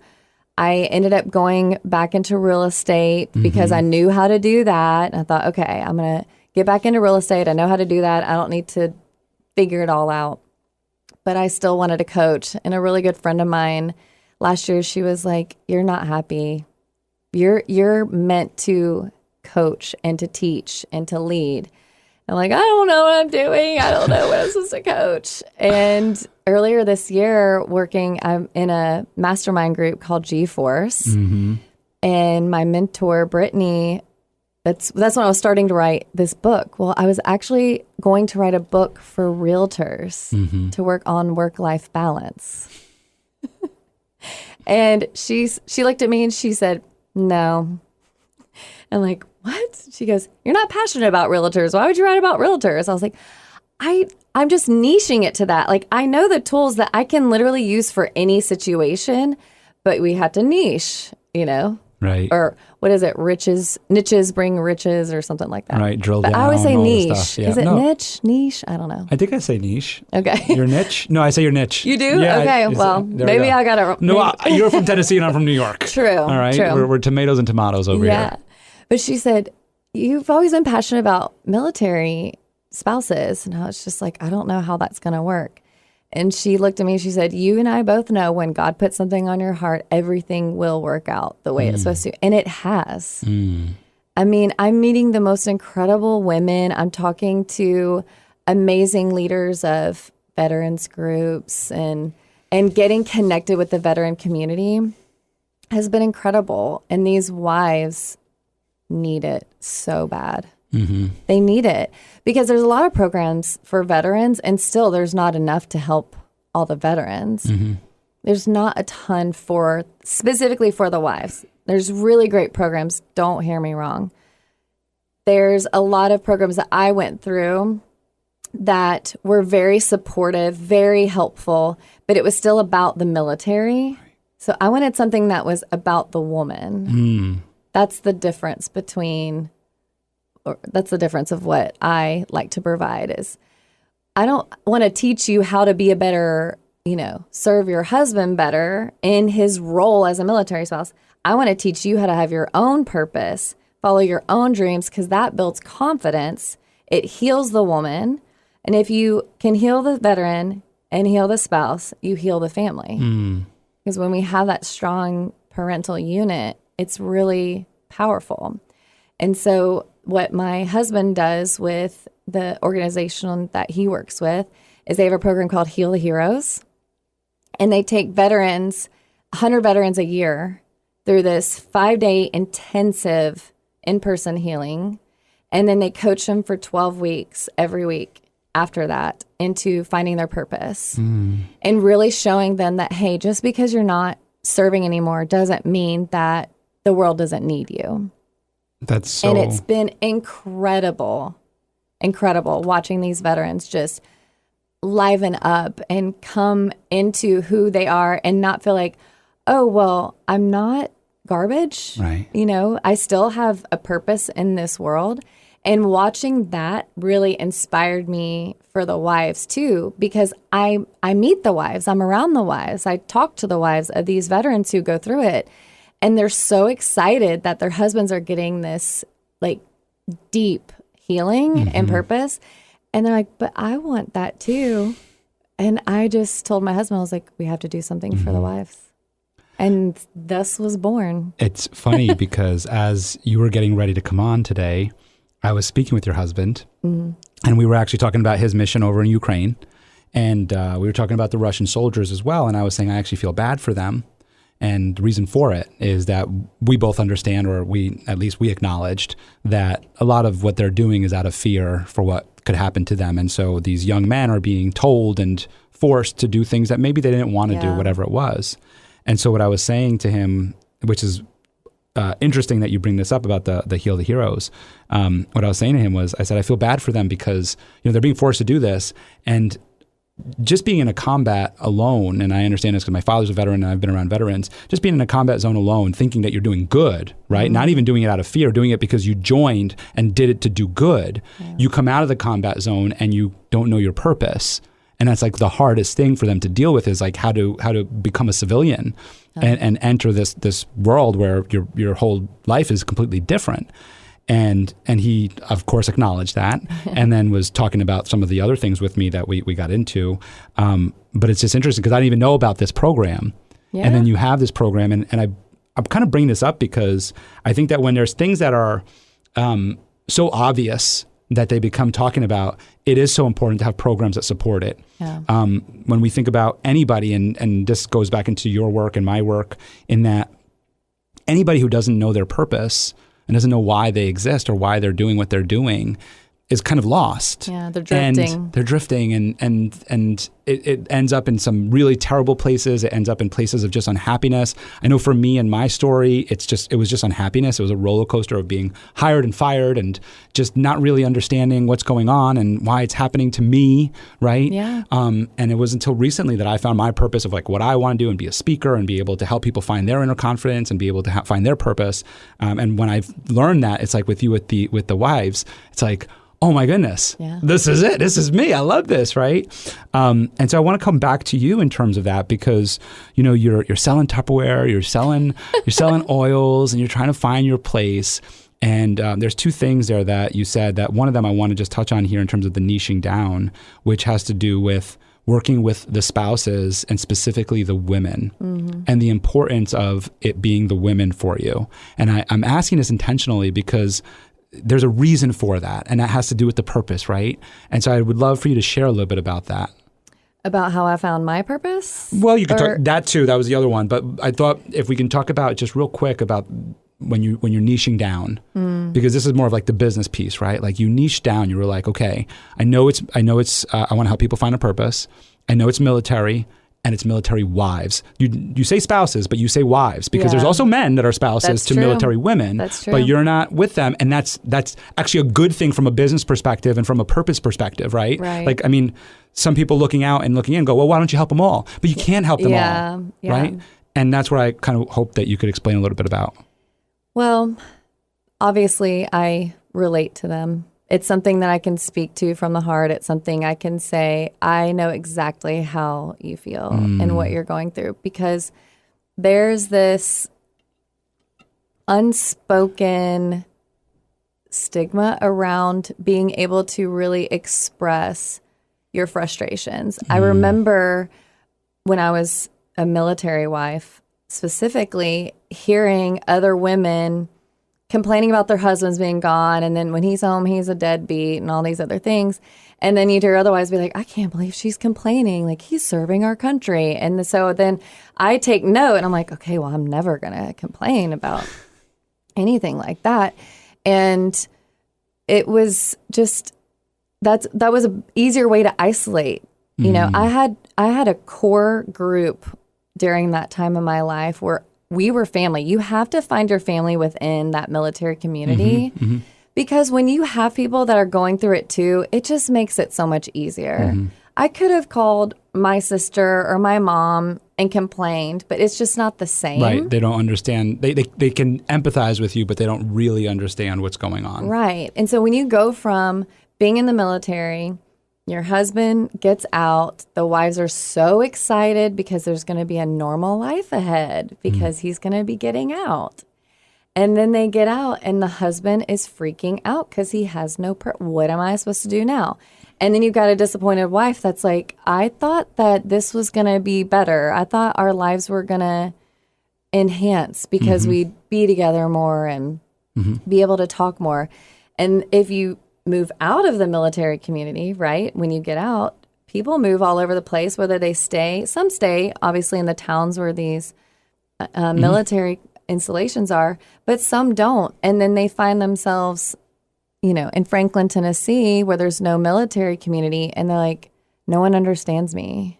I ended up going back into real estate because I knew how to do that. I thought, okay, I'm going to get back into real estate. I know how to do that. I don't need to figure it all out. But I still wanted to coach. And a really good friend of mine last year, she was like, you're not happy. You're meant to coach and to teach and to lead. I'm like, I don't know what I'm doing. I don't know what I'm supposed to coach. And earlier this year, I'm in a mastermind group called G-Force. And my mentor, Brittany, that's when I was starting to write this book. Well, I was actually going to write a book for realtors to work on work-life balance. And she looked at me and she said, no. I'm like, what? She goes, you're not passionate about realtors. Why would you write about realtors? I was like, I'm just niching it to that. Like, I know the tools that I can literally use for any situation, but we had to niche, you know? Right. Or what is it? Niches bring riches or something like that. Right. Drill but down. I always say all niche. the stuff. Yeah. Is it niche? I don't know. I think I say niche. Okay. Your niche? No, I say your niche. You do? Yeah, okay. Well, maybe I got it wrong. No, you're from Tennessee and I'm from New York. True. All right. True. We're tomatoes and tomatoes over here. But she said, you've always been passionate about military spouses. And I was just like, I don't know how that's going to work. And she looked at me and she said, you and I both know when God puts something on your heart, everything will work out the way it's supposed to. And it has. I mean, I'm meeting the most incredible women. I'm talking to amazing leaders of veterans groups and getting connected with the veteran community has been incredible. And these wives need it so bad. They need it because there's a lot of programs for veterans and still there's not enough to help all the veterans. There's not a ton specifically for the wives. There's really great programs. Don't hear me wrong. There's a lot of programs that I went through that were very supportive, very helpful, but it was still about the military. So I wanted something that was about the woman. That's the difference that's the difference of what I like to provide is I don't want to teach you how to be a better, serve your husband better in his role as a military spouse. I want to teach you how to have your own purpose, follow your own dreams, because that builds confidence. It heals the woman. And if you can heal the veteran and heal the spouse, you heal the family. Because when we have that strong parental unit, it's really powerful. And so what my husband does with the organization that he works with is they have a program called Heal the Heroes. And they take veterans 100 veterans a year through this 5-day intensive in-person healing. And then they coach them for 12 weeks every week after that into finding their purpose and really showing them that, hey, just because you're not serving anymore doesn't mean that the world doesn't need you. That's so... And it's been incredible watching these veterans just liven up and come into who they are and not feel like, oh, well, I'm not garbage. Right. You know, I still have a purpose in this world. And watching that really inspired me for the wives too, because I meet the wives, I'm around the wives, I talk to the wives of these veterans who go through it, and they're so excited that their husbands are getting this like deep healing and purpose. And they're like, but I want that too. And I just told my husband, I was like, we have to do something for the wives. And thus was born. It's funny because as you were getting ready to come on today, I was speaking with your husband, and we were actually talking about his mission over in Ukraine, and we were talking about the Russian soldiers as well, and I was saying I actually feel bad for them, and the reason for it is that we both understand, or we acknowledged, that a lot of what they're doing is out of fear for what could happen to them, and so these young men are being told and forced to do things that maybe they didn't want to do, whatever it was. And so what I was saying to him, which is interesting that you bring this up about the Heal the Heroes. What I was saying to him was, I said, I feel bad for them because, you know, they're being forced to do this. And just being in a combat alone, and I understand this because my father's a veteran and I've been around veterans, just being in a combat zone alone, thinking that you're doing good, right? Not even doing it out of fear, doing it because you joined and did it to do good. Yeah. You come out of the combat zone and you don't know your purpose. And that's like the hardest thing for them to deal with is like how to become a civilian and enter this world where your whole life is completely different. And he, of course, acknowledged that and then was talking about some of the other things with me that we got into. But it's just interesting because I didn't even know about this program. Yeah. And then you have this program. And I'm kind of bringing this up because I think that when there's things that are so obvious that they become talking about, it is so important to have programs that support it. Yeah. When we think about anybody, and this goes back into your work and my work, in that anybody who doesn't know their purpose and doesn't know why they exist or why they're doing what they're doing is kind of lost. Yeah, they're drifting. And they're drifting, and it ends up in some really terrible places. It ends up in places of just unhappiness. I know for me and my story, it was just unhappiness. It was a roller coaster of being hired and fired and just not really understanding what's going on and why it's happening to me, right? Yeah. And it was until recently that I found my purpose of like what I want to do and be a speaker and be able to help people find their inner confidence and be able to find their purpose. And when I've learned that, it's like with you with the wives, it's like, oh my goodness, this is it. This is me. I love this, right? And so I want to come back to you in terms of that because, you know, you're selling Tupperware, you're selling oils, and you're trying to find your place. And there's two things there that you said that one of them I want to just touch on here in terms of the niching down, which has to do with working with the spouses and specifically the women and the importance of it being the women for you. And I'm asking this intentionally because there's a reason for that, and that has to do with the purpose, right? And so I would love for you to share a little bit about that. About how I found my purpose? Well, you could talk that too. That was the other one. But I thought if we can talk about just real quick about when you're niching down, because this is more of like the business piece, right? Like you niche down, you were like, okay, I know it's I want to help people find a purpose. I know it's military. And it's military wives. You say spouses, but you say wives because there's also men that are spouses to military women. That's true. But you're not with them, and that's actually a good thing from a business perspective and from a purpose perspective, right? Right. Like, I mean, some people looking out and looking in go, well, why don't you help them all? But you can't help them all, right? And that's where I kind of hope that you could explain a little bit about. Well, obviously, I relate to them. It's something that I can speak to from the heart. It's something I can say, I know exactly how you feel and what you're going through, because there's this unspoken stigma around being able to really express your frustrations. I remember when I was a military wife, specifically hearing other women complaining about their husbands being gone. And then when he's home, he's a deadbeat and all these other things. And then you'd hear otherwise be like, I can't believe she's complaining. Like, he's serving our country. And so then I take note and I'm like, okay, well, I'm never going to complain about anything like that. And it was just, that was an easier way to isolate. You know, I had a core group during that time of my life where we were family. You have to find your family within that military community because when you have people that are going through it too, it just makes it so much easier. I could have called my sister or my mom and complained, but it's just not the same. Right. They don't understand. They can empathize with you, but they don't really understand what's going on. Right. And so when you go from being in the military, your husband gets out, the wives are so excited because there's going to be a normal life ahead because he's going to be getting out. And then they get out and the husband is freaking out because he has no, what am I supposed to do now? And then you've got a disappointed wife that's like, I thought that this was going to be better. I thought our lives were going to enhance because we'd be together more and be able to talk more. And if you move out of the military community, right, when you get out, people move all over the place, whether they stay, some stay, obviously, in the towns where these military installations are, but some don't. And then they find themselves, you know, in Franklin, Tennessee, where there's no military community, and they're like, no one understands me.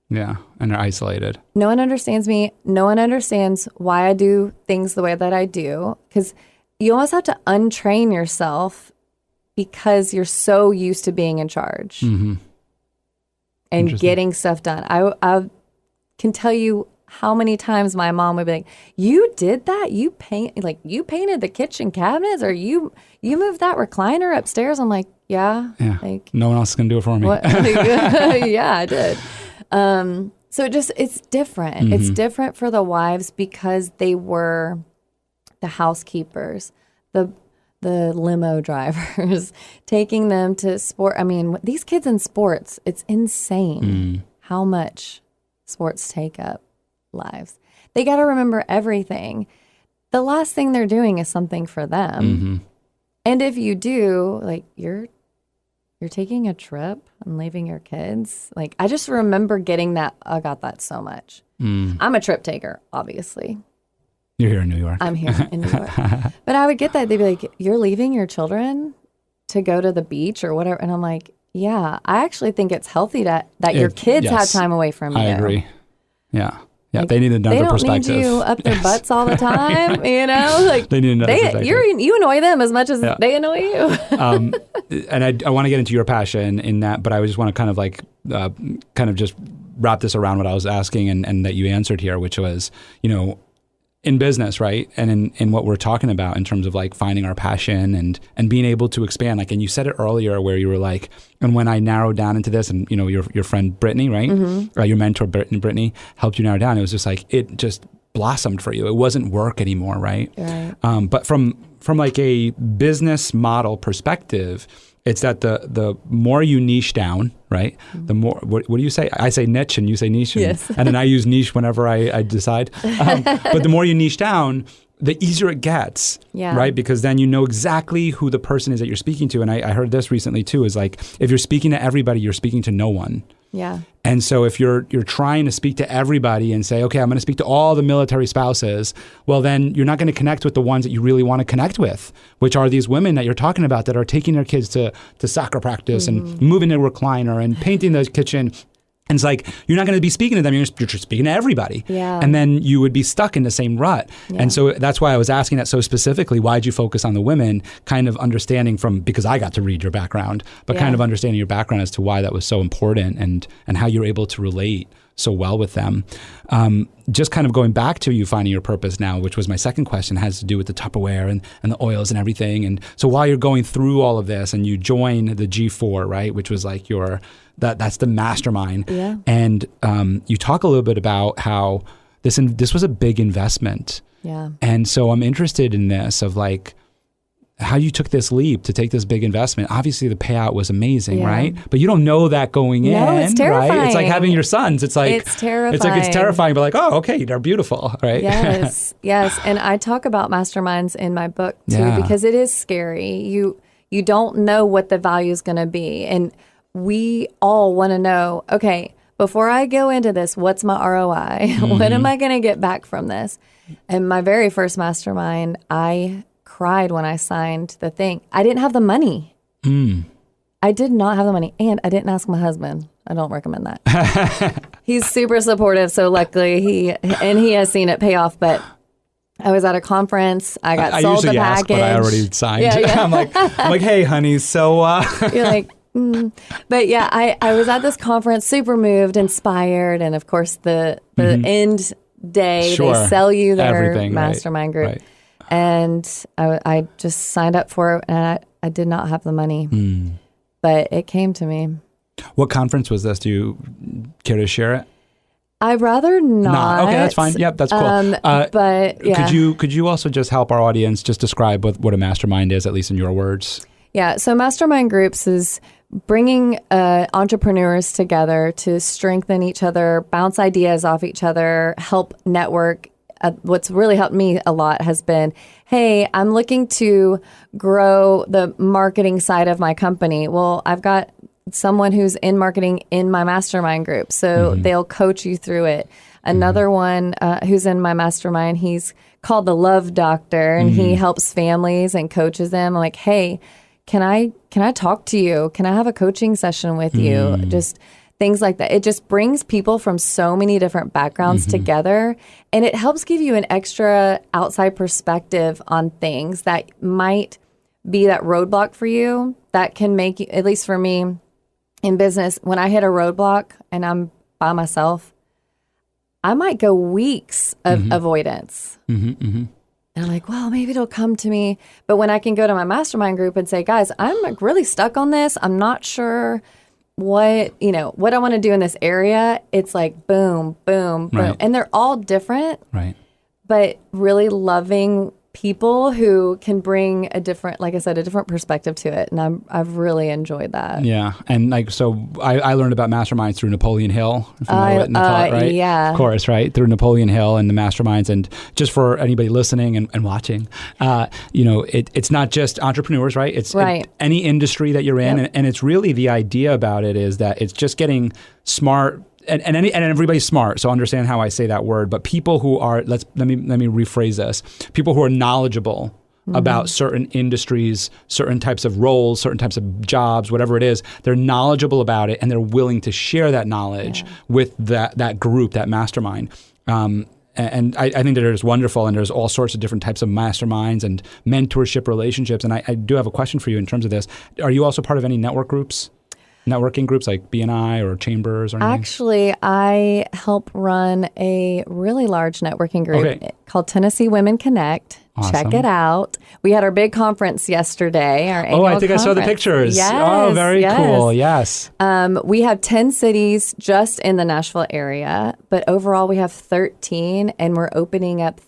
Yeah, and they're isolated. No one understands me. No one understands why I do things the way that I do, because you almost have to untrain yourself because you're so used to being in charge and getting stuff done. I can tell you how many times my mom would be like, "You did that? You painted the kitchen cabinets, or you moved that recliner upstairs?" I'm like, "Yeah, like no one else can do it for me." Yeah, I did. So it's different. It's different for the wives because they were the housekeepers, the limo drivers, taking them to sport. I mean, these kids in sports, it's insane how much sports take up lives. They got to remember everything. The last thing they're doing is something for them. And if you do, like, you're taking a trip and leaving your kids. Like, I just remember getting that. I got that so much. I'm a trip taker, obviously. You're here in New York. I'm here in New York. But I would get that. They'd be like, "You're leaving your children to go to the beach or whatever." And I'm like, yeah, I actually think it's healthy that your kids have time away from you. I agree. Yeah. Yeah, like, they need another perspective. They don't need you up their butts all the time, you know? Like, they need another perspective. You annoy them as much as they annoy you. And I want to get into your passion in that, but I just want to kind of like, kind of just wrap this around what I was asking and that you answered here, which was, you know, in business, right? And in what we're talking about in terms of like finding our passion and being able to expand. Like, and you said it earlier where you were like, and when I narrowed down into this, and you know, your friend Brittany, right? Your mentor Brittany helped you narrow down. It was just like, it just blossomed for you. It wasn't work anymore, right? But from like a business model perspective, it's that the more you niche down, right? The more, what do you say? I say niche and you say niche. Yes. And then I use niche whenever I decide. But the more you niche down, the easier it gets, right? Because then you know exactly who the person is that you're speaking to. And I heard this recently too, is like, if you're speaking to everybody, you're speaking to no one. Yeah. And so if you're trying to speak to everybody and say, okay, I'm going to speak to all the military spouses, well, then you're not going to connect with the ones that you really want to connect with, which are these women that you're talking about that are taking their kids to soccer practice and moving their recliner and painting the kitchen. And it's like, you're not going to be speaking to them. You're just speaking to everybody. Yeah. And then you would be stuck in the same rut. Yeah. And so that's why I was asking that so specifically. Why'd you focus on the women? Kind of understanding because I got to read your background, but kind of understanding your background as to why that was so important and how you're able to relate so well with them. Just kind of going back to you finding your purpose now, which was my second question, has to do with the Tupperware and the oils and everything. And so while you're going through all of this and you join the G4, right, which was like that's the mastermind. Yeah. And you talk a little bit about how this was a big investment. Yeah. And so I'm interested in this of like, how you took this leap to take this big investment. Obviously the payout was amazing, Yeah. right? But you don't know that going in, No, it's terrifying. right? It's like having your sons. It's like, it's terrifying. It's like, it's terrifying, but like, oh, okay, they're beautiful, right? Yes, yes. And I talk about masterminds in my book too, Yeah. because it is scary. You don't know what the value is going to be. And we all want to know, okay, before I go into this, what's my ROI? What am I going to get back from this? And my very first mastermind, I cried when I signed the thing. I didn't have the money. I did not have the money. And I didn't ask my husband. I don't recommend that. He's super supportive. So luckily he has seen it pay off. But I was at a conference. I got sold the usually package. ask, but I already signed. Yeah. I'm like, hey, honey, so... You're like, But yeah, I was at this conference, super moved, inspired. And of course, the end day, Sure. they sell you their Everything, mastermind group. Right. And I just signed up for it, and I did not have the money, but it came to me. What conference was this? Do you care to share it? I'd rather not. Okay, that's fine. Yep, that's cool. But yeah. Could you also just help our audience just describe what a mastermind is, at least in your words? Yeah, so mastermind groups is bringing entrepreneurs together to strengthen each other, bounce ideas off each other, help network. What's really helped me a lot has been, hey, I'm looking to grow the marketing side of my company. Well, I've got someone who's in marketing in my mastermind group, so they'll coach you through it. Another one who's in my mastermind, he's called the Love Doctor, and he helps families and coaches them. I'm like, hey, can I talk to you? Can I have a coaching session with you? Just things like that. It just brings people from so many different backgrounds together, and it helps give you an extra outside perspective on things that might be that roadblock for you that can make you, at least for me in business, when I hit a roadblock and I'm by myself, I might go weeks of avoidance. And I'm like, well, maybe it'll come to me. But when I can go to my mastermind group and say, guys, I'm like really stuck on this. I'm not sure what I want to do in this area. It's like boom, boom, boom. Right. And they're all different, Right. but really loving people who can bring a different, like I said, a different perspective to it. And I've really enjoyed that. Yeah. And like, so I learned about masterminds through Napoleon Hill. If you know it in the thought, right? Yeah. Of course, right? Through Napoleon Hill and the masterminds. And just for anybody listening and watching, it's not just entrepreneurs, right? It's Right. any industry that you're in. Yep. And it's really the idea about it is that it's just getting smart. And everybody's smart, so understand how I say that word. But people who are let me rephrase this: people who are knowledgeable about certain industries, certain types of roles, certain types of jobs, whatever it is, they're knowledgeable about it, and they're willing to share that knowledge with that group, that mastermind. And I think that it's wonderful, and there's all sorts of different types of masterminds and mentorship relationships. And I do have a question for you in terms of this. Are you also part of any networking groups like BNI or chambers or anything? Actually, I help run a really large networking group called Tennessee Women Connect. Awesome. Check it out. We had our big conference yesterday, our annual I think I saw the conference. pictures. Yes, very cool. Yes. We have 10 cities just in the Nashville area, but overall we have 13, and we're opening up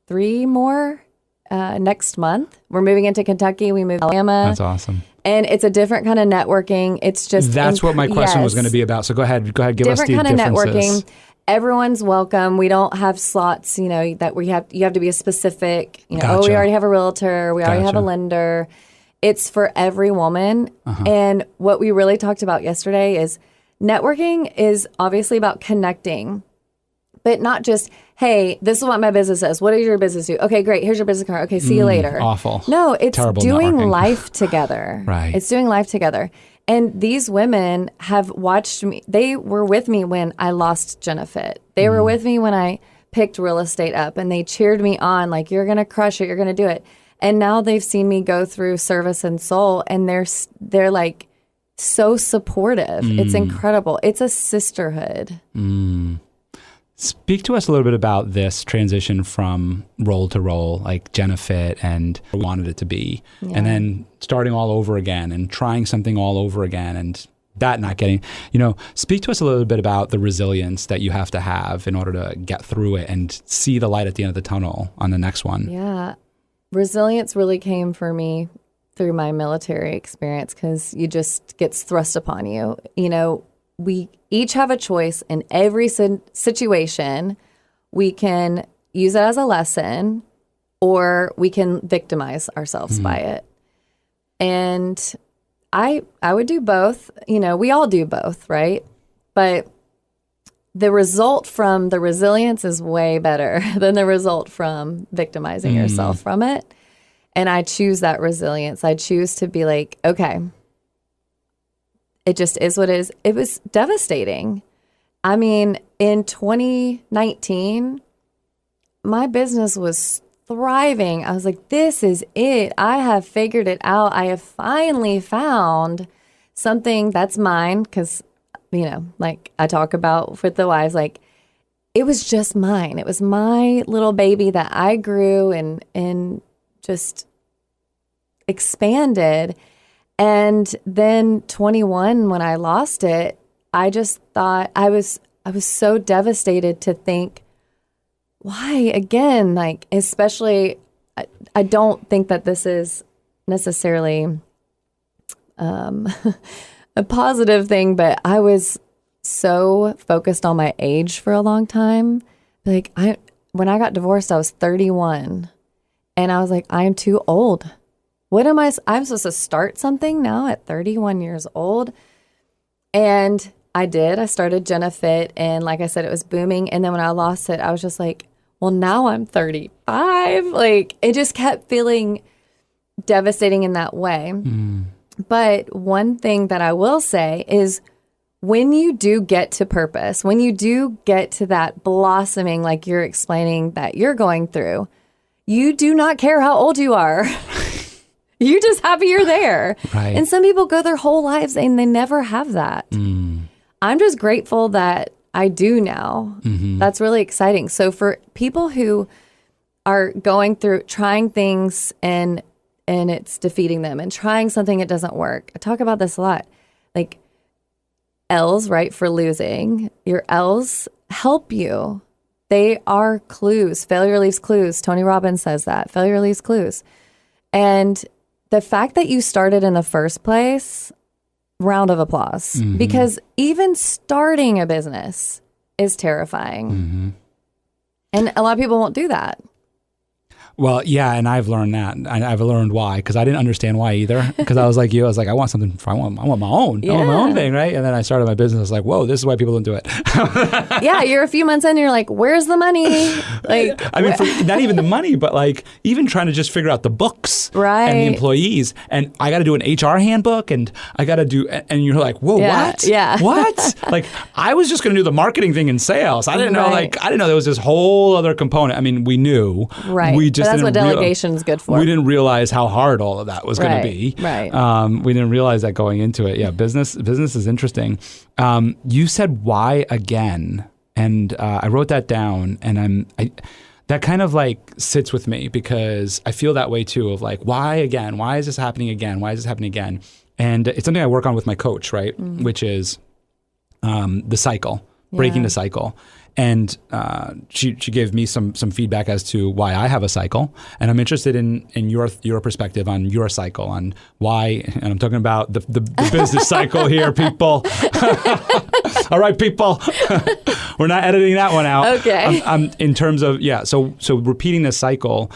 3 more next month. We're moving into Kentucky. We moved to Alabama. That's awesome. And it's a different kind of networking. It's just That's what my question was going to be about. So go ahead, give us the different kind of differences. networking. Everyone's welcome. We don't have slots, that you have to be a specific, we Gotcha. already have a realtor, we already have a Gotcha. lender. It's for every woman. And what we really talked about yesterday is networking is obviously about connecting, but not just, hey, this is what my business is. What does your business do? Okay, great. Here's your business card. Okay, see you later. Awful. No, it's Terrible doing networking. life together. Right. It's doing life together. And these women have watched me. They were with me when I lost Jenna Fit. They were with me when I picked real estate up, and they cheered me on like, you're going to crush it. You're going to do it. And now they've seen me go through service and soul, and they're like so supportive. It's incredible. It's a sisterhood. Speak to us a little bit about this transition from role to role, like Jenna Fit and wanted it to be, and then starting all over again and trying something all over again and that not getting, speak to us a little bit about the resilience that you have to have in order to get through it and see the light at the end of the tunnel on the next one. Yeah. resilience really came for me through my military experience because you just gets thrust upon you. You know, we each have a choice in every situation. We can use it as a lesson or we can victimize ourselves by it. And I would do both. You know, we all do both, right? But the result from the resilience is way better than the result from victimizing yourself from it. And I choose that resilience. I choose to be like, okay, it just is what it is. It was devastating. I mean, in 2019, my business was thriving. I was like, this is it. I have figured it out. I have finally found something that's mine because, you know, like I talk about with the wives, like it was just mine. It was my little baby that I grew and just expanded. And then 21, when I lost it, I just thought I was so devastated to think, why again? Like, especially, I don't think that this is necessarily a positive thing, but I was so focused on my age for a long time. Like when I got divorced, I was 31 and I was like, I am too old. What am I'm supposed to start something now at 31 years old? And I did. I started Jenna Fit and like I said, it was booming. And then when I lost it, I was just like, well, now I'm 35. Like it just kept feeling devastating in that way. But one thing that I will say is when you do get to purpose, when you do get to that blossoming, like you're explaining that you're going through, you do not care how old you are. You're just happy you're there. Right. And some people go their whole lives and they never have that. I'm just grateful that I do now. That's really exciting. So for people who are going through trying things and it's defeating them and trying something, it doesn't work. I talk about this a lot. Like L's, right, for losing. Your L's help you. They are clues. Failure leaves clues. Tony Robbins says that. Failure leaves clues. And the fact that you started in the first place, round of applause. Because even starting a business is terrifying. And a lot of people won't do that. Well, yeah, and I've learned that. I've learned why, because I didn't understand why either. Because I was like you, I was like, I want something. I want my own. I want my own thing, right? And then I started my business. I was like, whoa, this is why people don't do it. Yeah, you're a few months in, and you're like, where's the money? Like, I mean, not even the money, but like even trying to just figure out the books and the employees, and I got to do an HR handbook, and I got to do, and you're like, whoa, what? Yeah. What? Like I was just going to do the marketing thing in sales. I didn't know, I didn't know there was this whole other component. I mean, we knew, we just. That's what delegation is good for. We didn't realize how hard all of that was going to be. Right. We didn't realize that going into it. Yeah, business is interesting. You said why again, and I wrote that down, and that kind of like sits with me because I feel that way too. Of like, why again? Why is this happening again? Why is this happening again? And it's something I work on with my coach, right? Which is the cycle, breaking the cycle. And she gave me some feedback as to why I have a cycle, and I'm interested in your perspective on your cycle, on why. And I'm talking about the business cycle here, people. All right, people, we're not editing that one out. Okay. In terms of so repeating this cycle,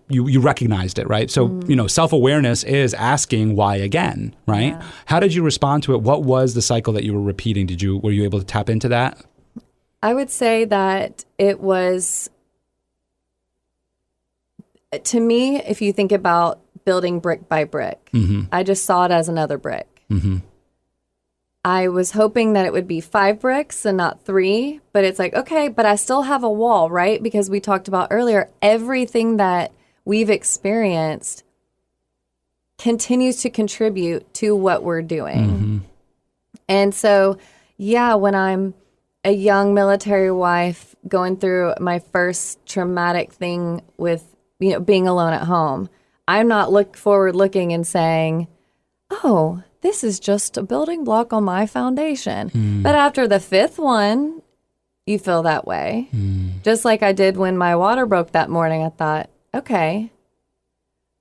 you recognized it, right? So self-awareness is asking why again, right? Yeah. How did you respond to it? What was the cycle that you were repeating? Were you able to tap into that? I would say that it was, to me, if you think about building brick by brick, I just saw it as another brick. I was hoping that it would be 5 bricks and not 3, but it's like, okay, but I still have a wall, right? Because we talked about earlier, everything that we've experienced continues to contribute to what we're doing. And so, when I'm a young military wife going through my first traumatic thing with, being alone at home, I'm not looking and saying, oh, this is just a building block on my foundation. But after the 5th one, you feel that way. Just like I did when my water broke that morning. I thought, okay,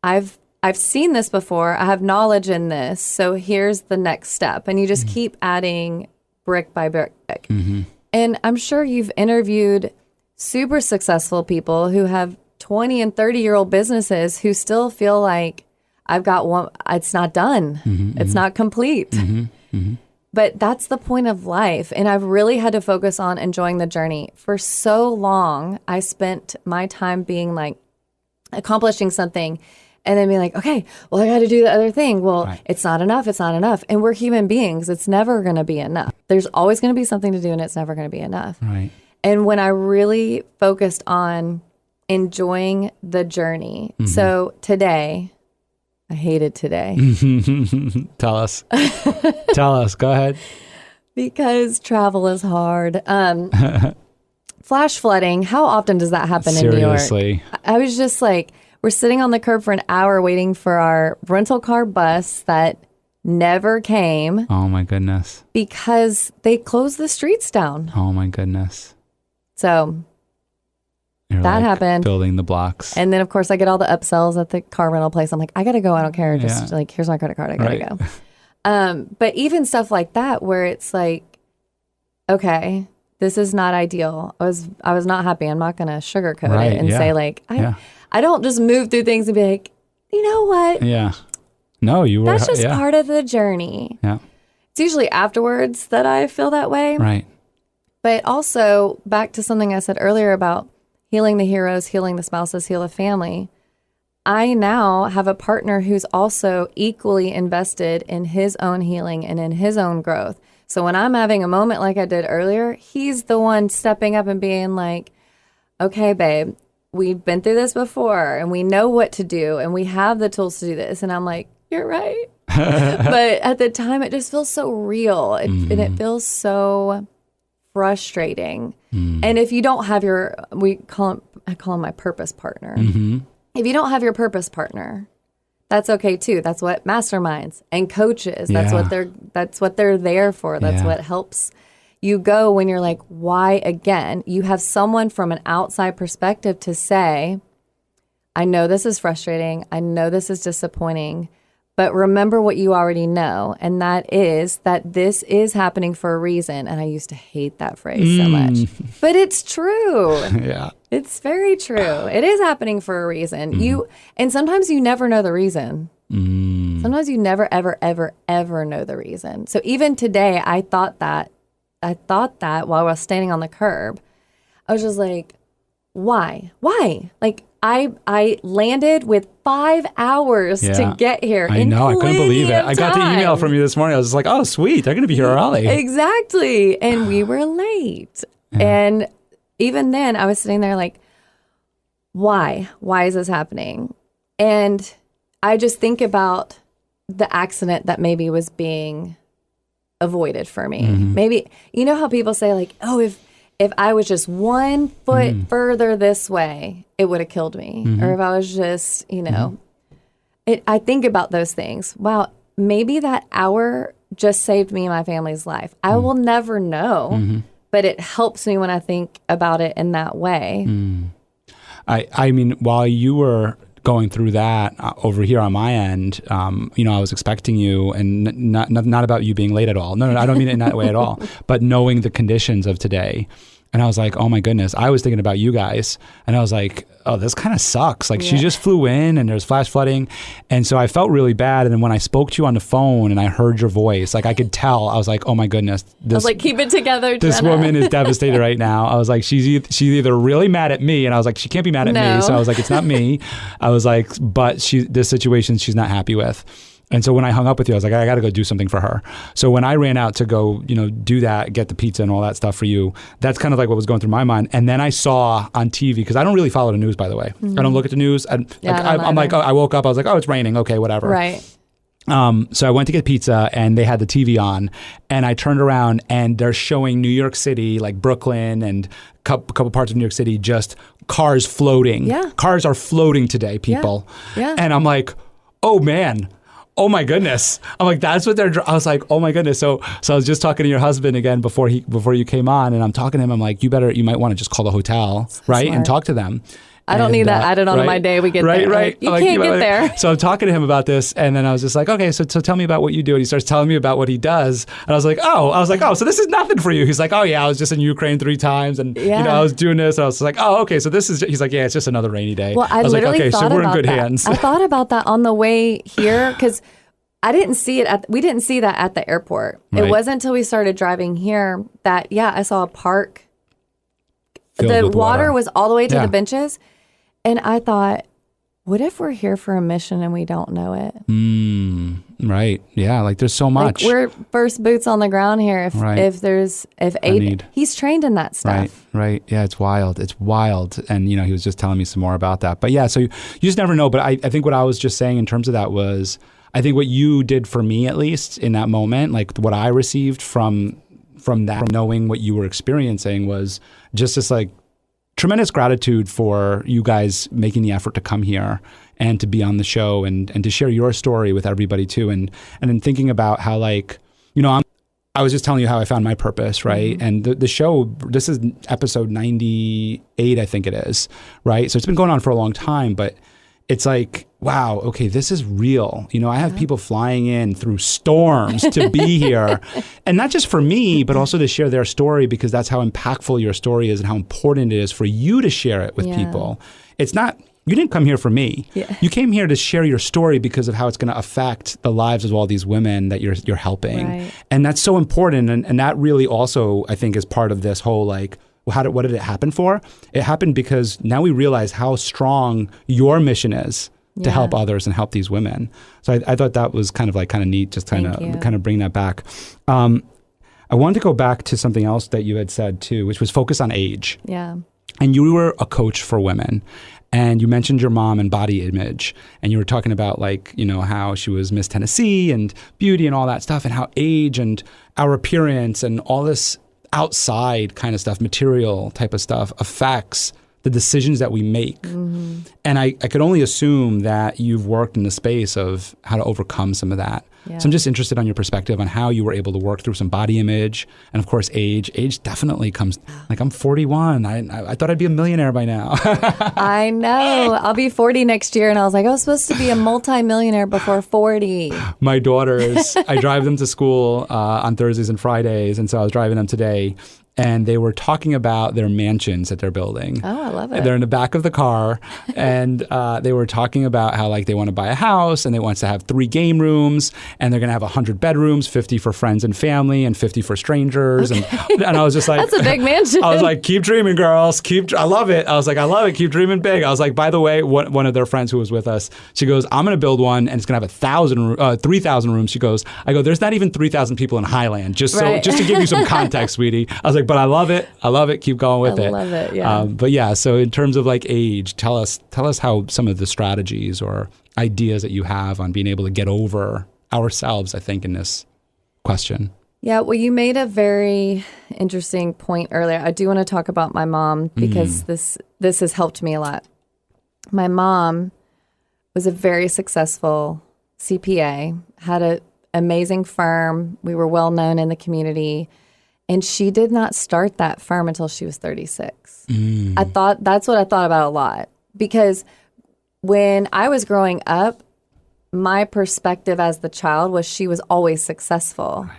I've seen this before. I have knowledge in this. So here's the next step. And you just keep adding brick by brick. And I'm sure you've interviewed super successful people who have 20 and 30-year-old businesses who still feel like I've got one, it's not done. It's not complete. But that's the point of life. And I've really had to focus on enjoying the journey. For so long, I spent my time being like accomplishing something and then being like, okay, well, I got to do the other thing. Well, it's not enough. It's not enough. And we're human beings. It's never going to be enough. There's always going to be something to do and it's never going to be enough. Right. And when I really focused on enjoying the journey. So today, I hated today. Tell us. Tell us. Go ahead. Because travel is hard. Flash flooding, how often does that happen in New York? Seriously. I was just like, we're sitting on the curb for an hour waiting for our rental car bus that never came. Oh my goodness. Because they closed the streets down. Oh my goodness. So You're that like happened. Building the blocks. And then, of course, I get all the upsells at the car rental place. I'm like, I got to go. I don't care. Just like, here's my credit card. I got to go. But even stuff like that, where it's like, okay, this is not ideal. I was not happy. I'm not going to sugarcoat it and say like, I don't just move through things and be like, you know what? Yeah. No, you were. That's just part of the journey. Yeah. It's usually afterwards that I feel that way. Right. But also back to something I said earlier about healing the heroes, healing the spouses, heal the family. I now have a partner who's also equally invested in his own healing and in his own growth. So when I'm having a moment like I did earlier, he's the one stepping up and being like, okay, babe, we've been through this before and we know what to do and we have the tools to do this. And I'm like, you're right. But at the time, it just feels so real and it feels so frustrating. And if you don't have I call him my purpose partner. If you don't have your purpose partner, that's okay too. That's what masterminds and coaches, that's what they're there for. That's what helps you go when you're like, why again? You have someone from an outside perspective to say, I know this is frustrating. I know this is disappointing. But remember what you already know, and that is that this is happening for a reason. And I used to hate that phrase so much. But it's true. Yeah. It's very true. It is happening for a reason. And sometimes you never know the reason. Sometimes you never, ever, ever, ever know the reason. So even today, I thought that while I was standing on the curb. I was just like, why? Like, I landed with 5 hours to get here. I know. I couldn't believe it. I got the email from you this morning. I was just like, oh, sweet. They're going to be here early. Exactly. And we were late. And even then, I was sitting there like, why? Why is this happening? And I just think about the accident that maybe was being avoided for me. Maybe, you know how people say like, oh, if I was just 1 foot further this way, it would have killed me. Or if I was just, I think about those things. Wow, maybe that hour just saved me and my family's life. I will never know, but it helps me when I think about it in that way. I mean, while you were going through that over here on my end, I was expecting you, and not about you being late at all. No, I don't mean it in that way at all. But knowing the conditions of today, and I was like, oh my goodness, I was thinking about you guys, and I was like, oh, this kind of sucks. Like she just flew in, and there's flash flooding, and so I felt really bad. And then when I spoke to you on the phone, and I heard your voice, like I could tell, I was like, oh my goodness, I was like, keep it together, this Jenna. woman is devastated right now. I was like, she's either really mad at me, and I was like, she can't be mad at me. So I was like, it's not me. I was like, but this situation she's not happy with. And so when I hung up with you, I was like, I got to go do something for her. So when I ran out to go, do that, get the pizza and all that stuff for you, that's kind of like what was going through my mind. And then I saw on TV, because I don't really follow the news, by the way. I don't look at the news. I'm like, oh, I woke up, I was like, oh, it's raining. Okay, whatever. Right. So I went to get pizza, and they had the TV on, and I turned around, and they're showing New York City, like Brooklyn and couple parts of New York City, just cars floating. Yeah. Cars are floating today, people. Yeah. And I'm like, oh man. Oh my goodness. I'm like, that's what I was like, oh my goodness. So I was just talking to your husband again before you came on, and I'm talking to him. I'm like, you might want to just call the hotel, right? Smart. And talk to them. I don't need that added on to my day. We get there. Right. You can't get there. So I'm talking to him about this, and then I was just like, okay, so tell me about what you do. And he starts telling me about what he does. And I was like, oh, so this is nothing for you. He's like, oh yeah, I was just in Ukraine 3 times, and I was doing this. And I was like, oh, okay, so this is. He's like, yeah, it's just another rainy day. Well, I was like, literally okay, so we're in good that. hands. I thought about that on the way here because I didn't see it we didn't see that at the airport. Right. It wasn't until we started driving here that I saw a park. The water was all the way to the benches. And I thought, what if we're here for a mission and we don't know it? Right. Yeah. Like there's so much. Like we're first boots on the ground here. If Aid, he's trained in that stuff. Right. Yeah. It's wild. And he was just telling me some more about that. But yeah, so you just never know. But I think what I was just saying in terms of that was, I think what you did for me, at least in that moment, like what I received from that, from knowing what you were experiencing was just this like tremendous gratitude for you guys making the effort to come here and to be on the show and to share your story with everybody too. And then thinking about how like, I was just telling you how I found my purpose, right? Mm-hmm. And the show, this is episode 98, I think it is, right? So it's been going on for a long time, but it's like, wow, okay, this is real. I have people flying in through storms to be here. And not just for me, but also to share their story, because that's how impactful your story is and how important it is for you to share it with people. It's not, you didn't come here for me. Yeah. You came here to share your story because of how it's going to affect the lives of all these women that you're helping. Right. And that's so important. And that really also, I think, is part of this whole like, what did it happen for? It happened because now we realize how strong your mission is to help others and help these women. So I thought that was kind of neat, just kind of bring that back. I wanted to go back to something else that you had said too, which was focus on age. Yeah. And you were a coach for women. And you mentioned your mom and body image, and you were talking about how she was Miss Tennessee and beauty and all that stuff, and how age and our appearance and all this outside kind of stuff, material type of stuff, affects the decisions that we make. Mm-hmm. And I could only assume that you've worked in the space of how to overcome some of that. Yeah. So I'm just interested on your perspective on how you were able to work through some body image and, of course, age. Age definitely comes, like I'm 41. I thought I'd be a millionaire by now. I know. I'll be 40 next year. And I was like, I was supposed to be a multimillionaire before 40. My daughters, I drive them to school on Thursdays and Fridays. And so I was driving them today. And they were talking about their mansions that they're building. Oh, I love it. They're in the back of the car, and they were talking about how they want to buy a house, and they want to have 3 game rooms, and they're going to have 100 bedrooms, 50 for friends and family, and 50 for strangers. Okay. And I was just like, that's a big mansion. I was like, keep dreaming, girls. I love it. I was like, I love it. Keep dreaming big. I was like, by the way, one of their friends who was with us, she goes, I'm going to build one, and it's going to have 3,000 rooms. She goes, there's not even 3,000 people in Highland. Just to give you some context, sweetie. I was like, but I love it. Keep going with it. I love it. Yeah. But yeah, so in terms of age, tell us how some of the strategies or ideas that you have on being able to get over ourselves, I think, in this question. Yeah, well, you made a very interesting point earlier. I do want to talk about my mom because this has helped me a lot. My mom was a very successful CPA, had an amazing firm. We were well known in the community. And she did not start that firm until she was 36. That's what I thought about a lot. Because when I was growing up, my perspective as the child was she was always successful. Right.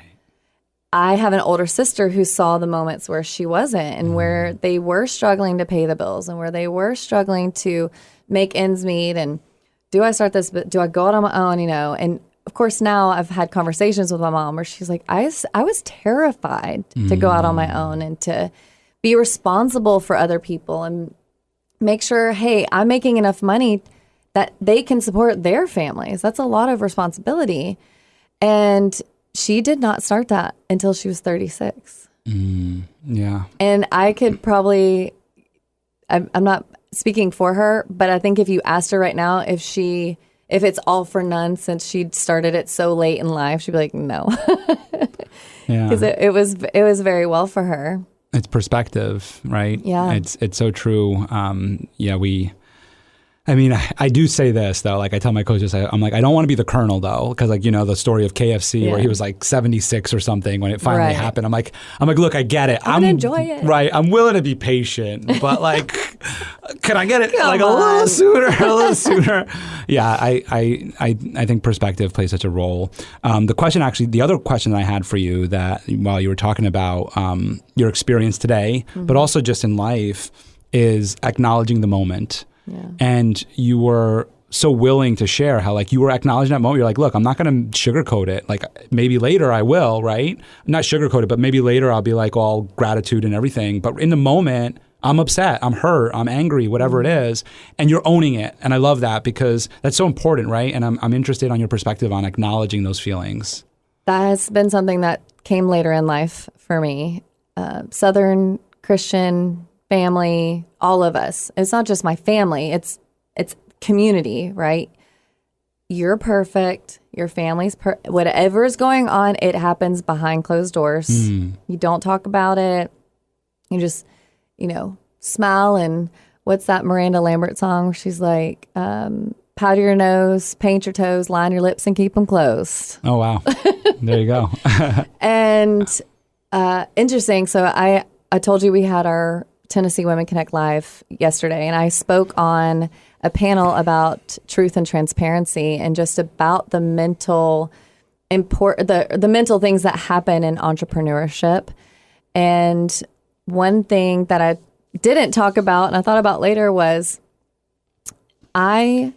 I have an older sister who saw the moments where she wasn't and where they were struggling to pay the bills and where they were struggling to make ends meet. And do I start this? Do I go out on my own? And of course, now I've had conversations with my mom where she's like, I was terrified to go out on my own and to be responsible for other people and make sure, hey, I'm making enough money that they can support their families. That's a lot of responsibility. And she did not start that until she was 36. Yeah. And I could probably, I'm not speaking for her, but I think if you asked her right now if it's all for none since she started it so late in life, she'd be like, no. Yeah. Because it was very well for her. It's perspective, right? Yeah. It's so true. I mean, I do say this though. Like I tell my coaches, I'm like, I don't want to be the colonel though, because like the story of KFC where he was like 76 or something when it finally happened. I'm like, look, I get it. I'm gonna enjoy it. Right. I'm willing to be patient, but like, can I get it Come like on. a little sooner? Yeah, I think perspective plays such a role. The other question that I had for you that while you were talking about your experience today, but also just in life, is acknowledging the moment. Yeah. And you were so willing to share how like you were acknowledging that moment. You're like, look, I'm not going to sugarcoat it. Like maybe later I will, right? Not sugarcoat it, but maybe later I'll be like all gratitude and everything. But in the moment, I'm upset, I'm hurt, I'm angry, whatever it is. And you're owning it. And I love that because that's so important, right? And I'm interested on your perspective on acknowledging those feelings. That has been something that came later in life for me. Southern Christian family, all of us. It's not just my family, it's community, right? You're perfect. Your family's whatever is going on, it happens behind closed doors. You don't talk about it. You just, smile. And what's that Miranda Lambert song where she's like, powder your nose, paint your toes, line your lips, and keep them closed. Oh, wow. There you go. And interesting. So I told you we had our Tennessee Women Connect Live yesterday, and I spoke on a panel about truth and transparency and just about the mental the mental things that happen in entrepreneurship. And one thing that I didn't talk about and I thought about later was I,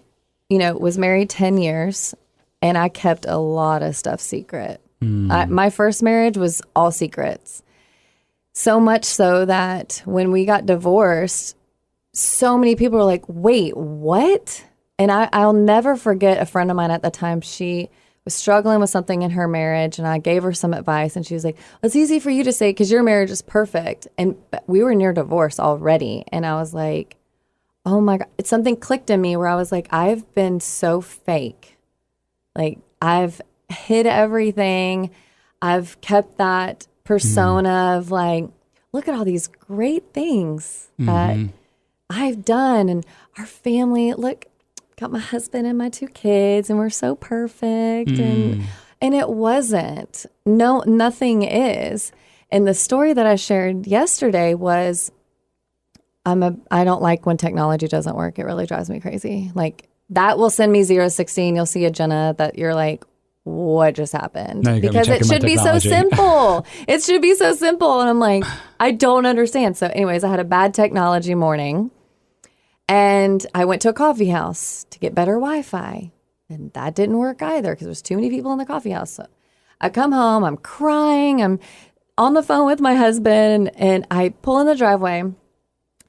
was married 10 years and I kept a lot of stuff secret. My first marriage was all secrets. So much so that when we got divorced, so many people were like, wait, what? And I'll never forget a friend of mine at the time. She was struggling with something in her marriage, and I gave her some advice, and she was like, it's easy for you to say because your marriage is perfect. And we were near divorce already. And I was like, oh my God. Something clicked in me where I was like, I've been so fake. Like, I've hid everything. I've kept that persona of like, look at all these great things that I've done, and our family, look, got my husband and my 2 kids, and we're so perfect. And it wasn't. No, nothing is. And the story that I shared yesterday was I don't like when technology doesn't work. It really drives me crazy. Like that will send me 0 to 16. You'll see a Jenna that you're like, what just happened? Because it should be so simple. It should be so simple. And I'm like, I don't understand. So anyways, I had a bad technology morning and I went to a coffee house to get better Wi-Fi. And that didn't work either because there's too many people in the coffee house. So I come home, I'm crying. I'm on the phone with my husband and I pull in the driveway.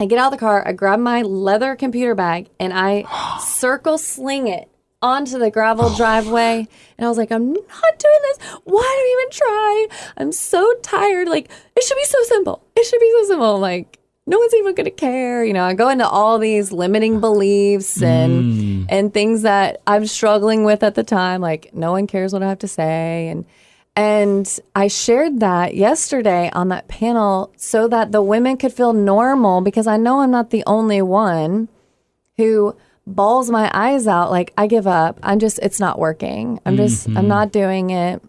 I get out of the car, I grab my leather computer bag and I circle sling it onto the gravel driveway. And I was like, I'm not doing this. Why do we even try? I'm so tired. Like, it should be so simple. It should be so simple. Like, no one's even going to care. I go into all these limiting beliefs and things that I'm struggling with at the time. Like, no one cares what I have to say. And I shared that yesterday on that panel so that the women could feel normal, because I know I'm not the only one who bawls my eyes out. Like, I give up. It's not working. I'm not doing it.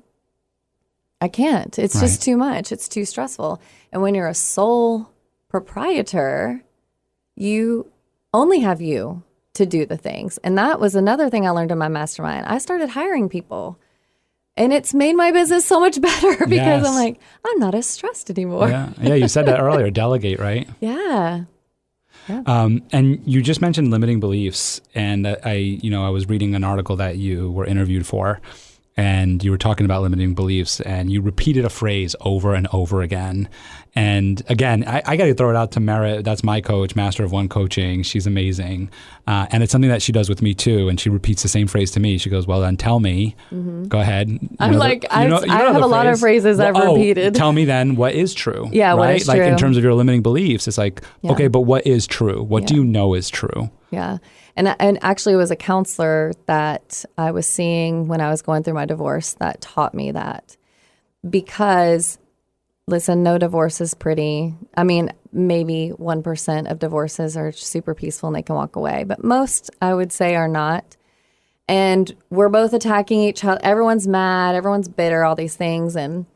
I can't. It's just too much. It's too stressful. And when you're a sole proprietor, you only have you to do the things. And that was another thing I learned in my mastermind. I started hiring people. And it's made my business so much better because I'm like, I'm not as stressed anymore. Yeah, you said that earlier, delegate, right? Yeah. And you just mentioned limiting beliefs. And I was reading an article that you were interviewed for, and you were talking about limiting beliefs, and you repeated a phrase over and over again. And again, I got to throw it out to Merritt. That's my coach, Master of One Coaching. She's amazing. And it's something that she does with me too. And she repeats the same phrase to me. She goes, well, then tell me. Go ahead. I have a lot of phrases I've repeated. Tell me then what is true. Yeah, right? What is true. Like in terms of your limiting beliefs, it's like, okay, but what is true? What do you know is true? Yeah. And actually it was a counselor that I was seeing when I was going through my divorce that taught me that. Because listen, no divorce is pretty. I mean, maybe 1% of divorces are super peaceful and they can walk away, but most, I would say, are not. And we're both attacking each other. Everyone's mad, everyone's bitter, all these things. And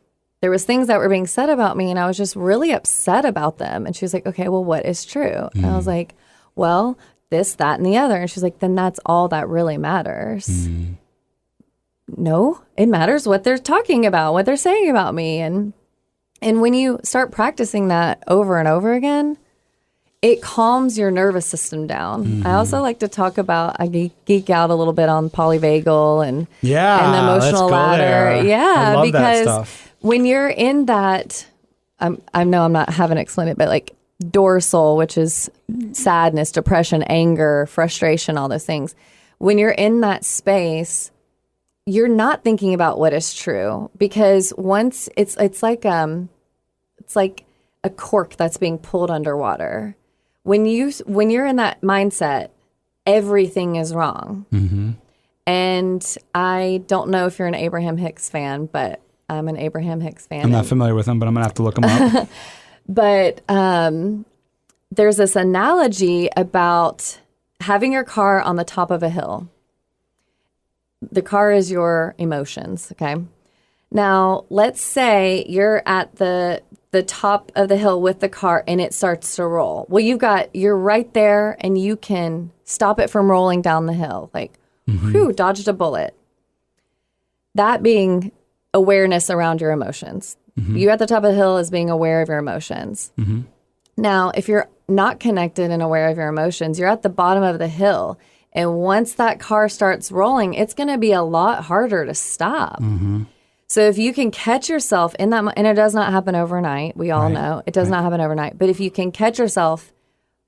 there was things that were being said about me and I was just really upset about them. And she was like, okay, well, what is true? And I was like, well, this, that, and the other. And she's like, then that's all that really matters. No, it matters what they're talking about, what they're saying about me. And when you start practicing that over and over again, it calms your nervous system down. I also like to talk about, I geek out a little bit on polyvagal and the emotional ladder. There. Yeah, I love because that stuff. when you're in that, I know I'm not having to explain it, but like dorsal, which is sadness, depression, anger, frustration, all those things. When you're in that space, you're not thinking about what is true, because once it's like a cork that's being pulled underwater. When you're in that mindset, everything is wrong. And I don't know if you're an Abraham Hicks fan, but I'm an Abraham Hicks fan. I'm not familiar with him, but I'm gonna have to look him up. But there's this analogy about having your car on the top of a hill. The car is your emotions, okay? Now, let's say you're at the top of the hill with the car and it starts to roll. Well, you're right there and you can stop it from rolling down the hill. Like, whew, dodged a bullet. That being awareness around your emotions. You at the top of the hill is being aware of your emotions. Now, if you're not connected and aware of your emotions, you're at the bottom of the hill. And once that car starts rolling, it's going to be a lot harder to stop. So if you can catch yourself in that, and it does not happen overnight, we all know, it does not happen overnight. But if you can catch yourself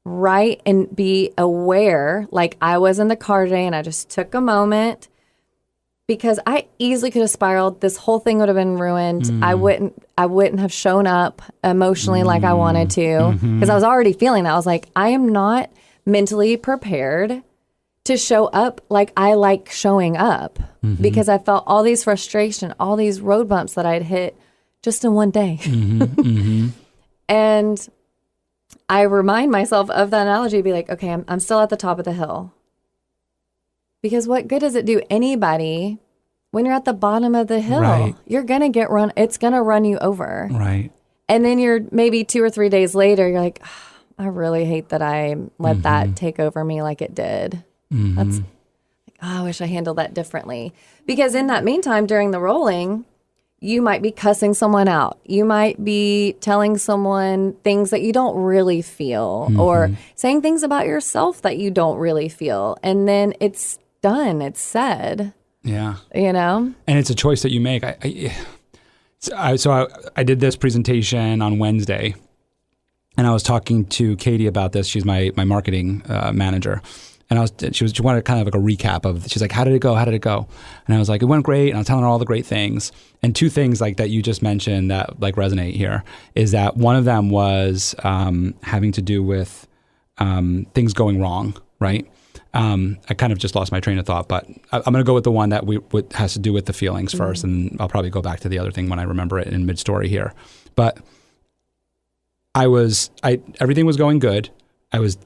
right and be aware, like I was in the car today and I just took a moment, because I easily could have spiraled. This whole thing would have been ruined. I wouldn't have shown up emotionally like I wanted to, because I was already feeling that. I was like, I am not mentally prepared to show up like I like showing up, because I felt all these frustration, all these road bumps that I'd hit just in one day. And I remind myself of that analogy, be like, okay, I'm still at the top of the hill. Because what good does it do anybody when you're at the bottom of the hill? You're going to get run. It's going to run you over. And then you're maybe 2 or 3 days later, you're like, oh, I really hate that I let that take over me like it did. That's like, oh, I wish I handled that differently. Because in that meantime, during the rolling, you might be cussing someone out. You might be telling someone things that you don't really feel, or saying things about yourself that you don't really feel. And then it's done. It's said. Yeah. You know? And it's a choice that you make. So I did this presentation on Wednesday, and I was talking to Katie about this. She's my marketing manager. And she wanted kind of like a recap of, she's like, how did it go? How did it go? And I was like, it went great. And I was telling her all the great things. And 2 things like that you just mentioned that like resonate here is that one of them was having to do with things going wrong, right? I kind of just lost my train of thought, but I'm going to go with the one that has to do with the feelings first. And I'll probably go back to the other thing when I remember it in mid-story here. But everything was going good. I was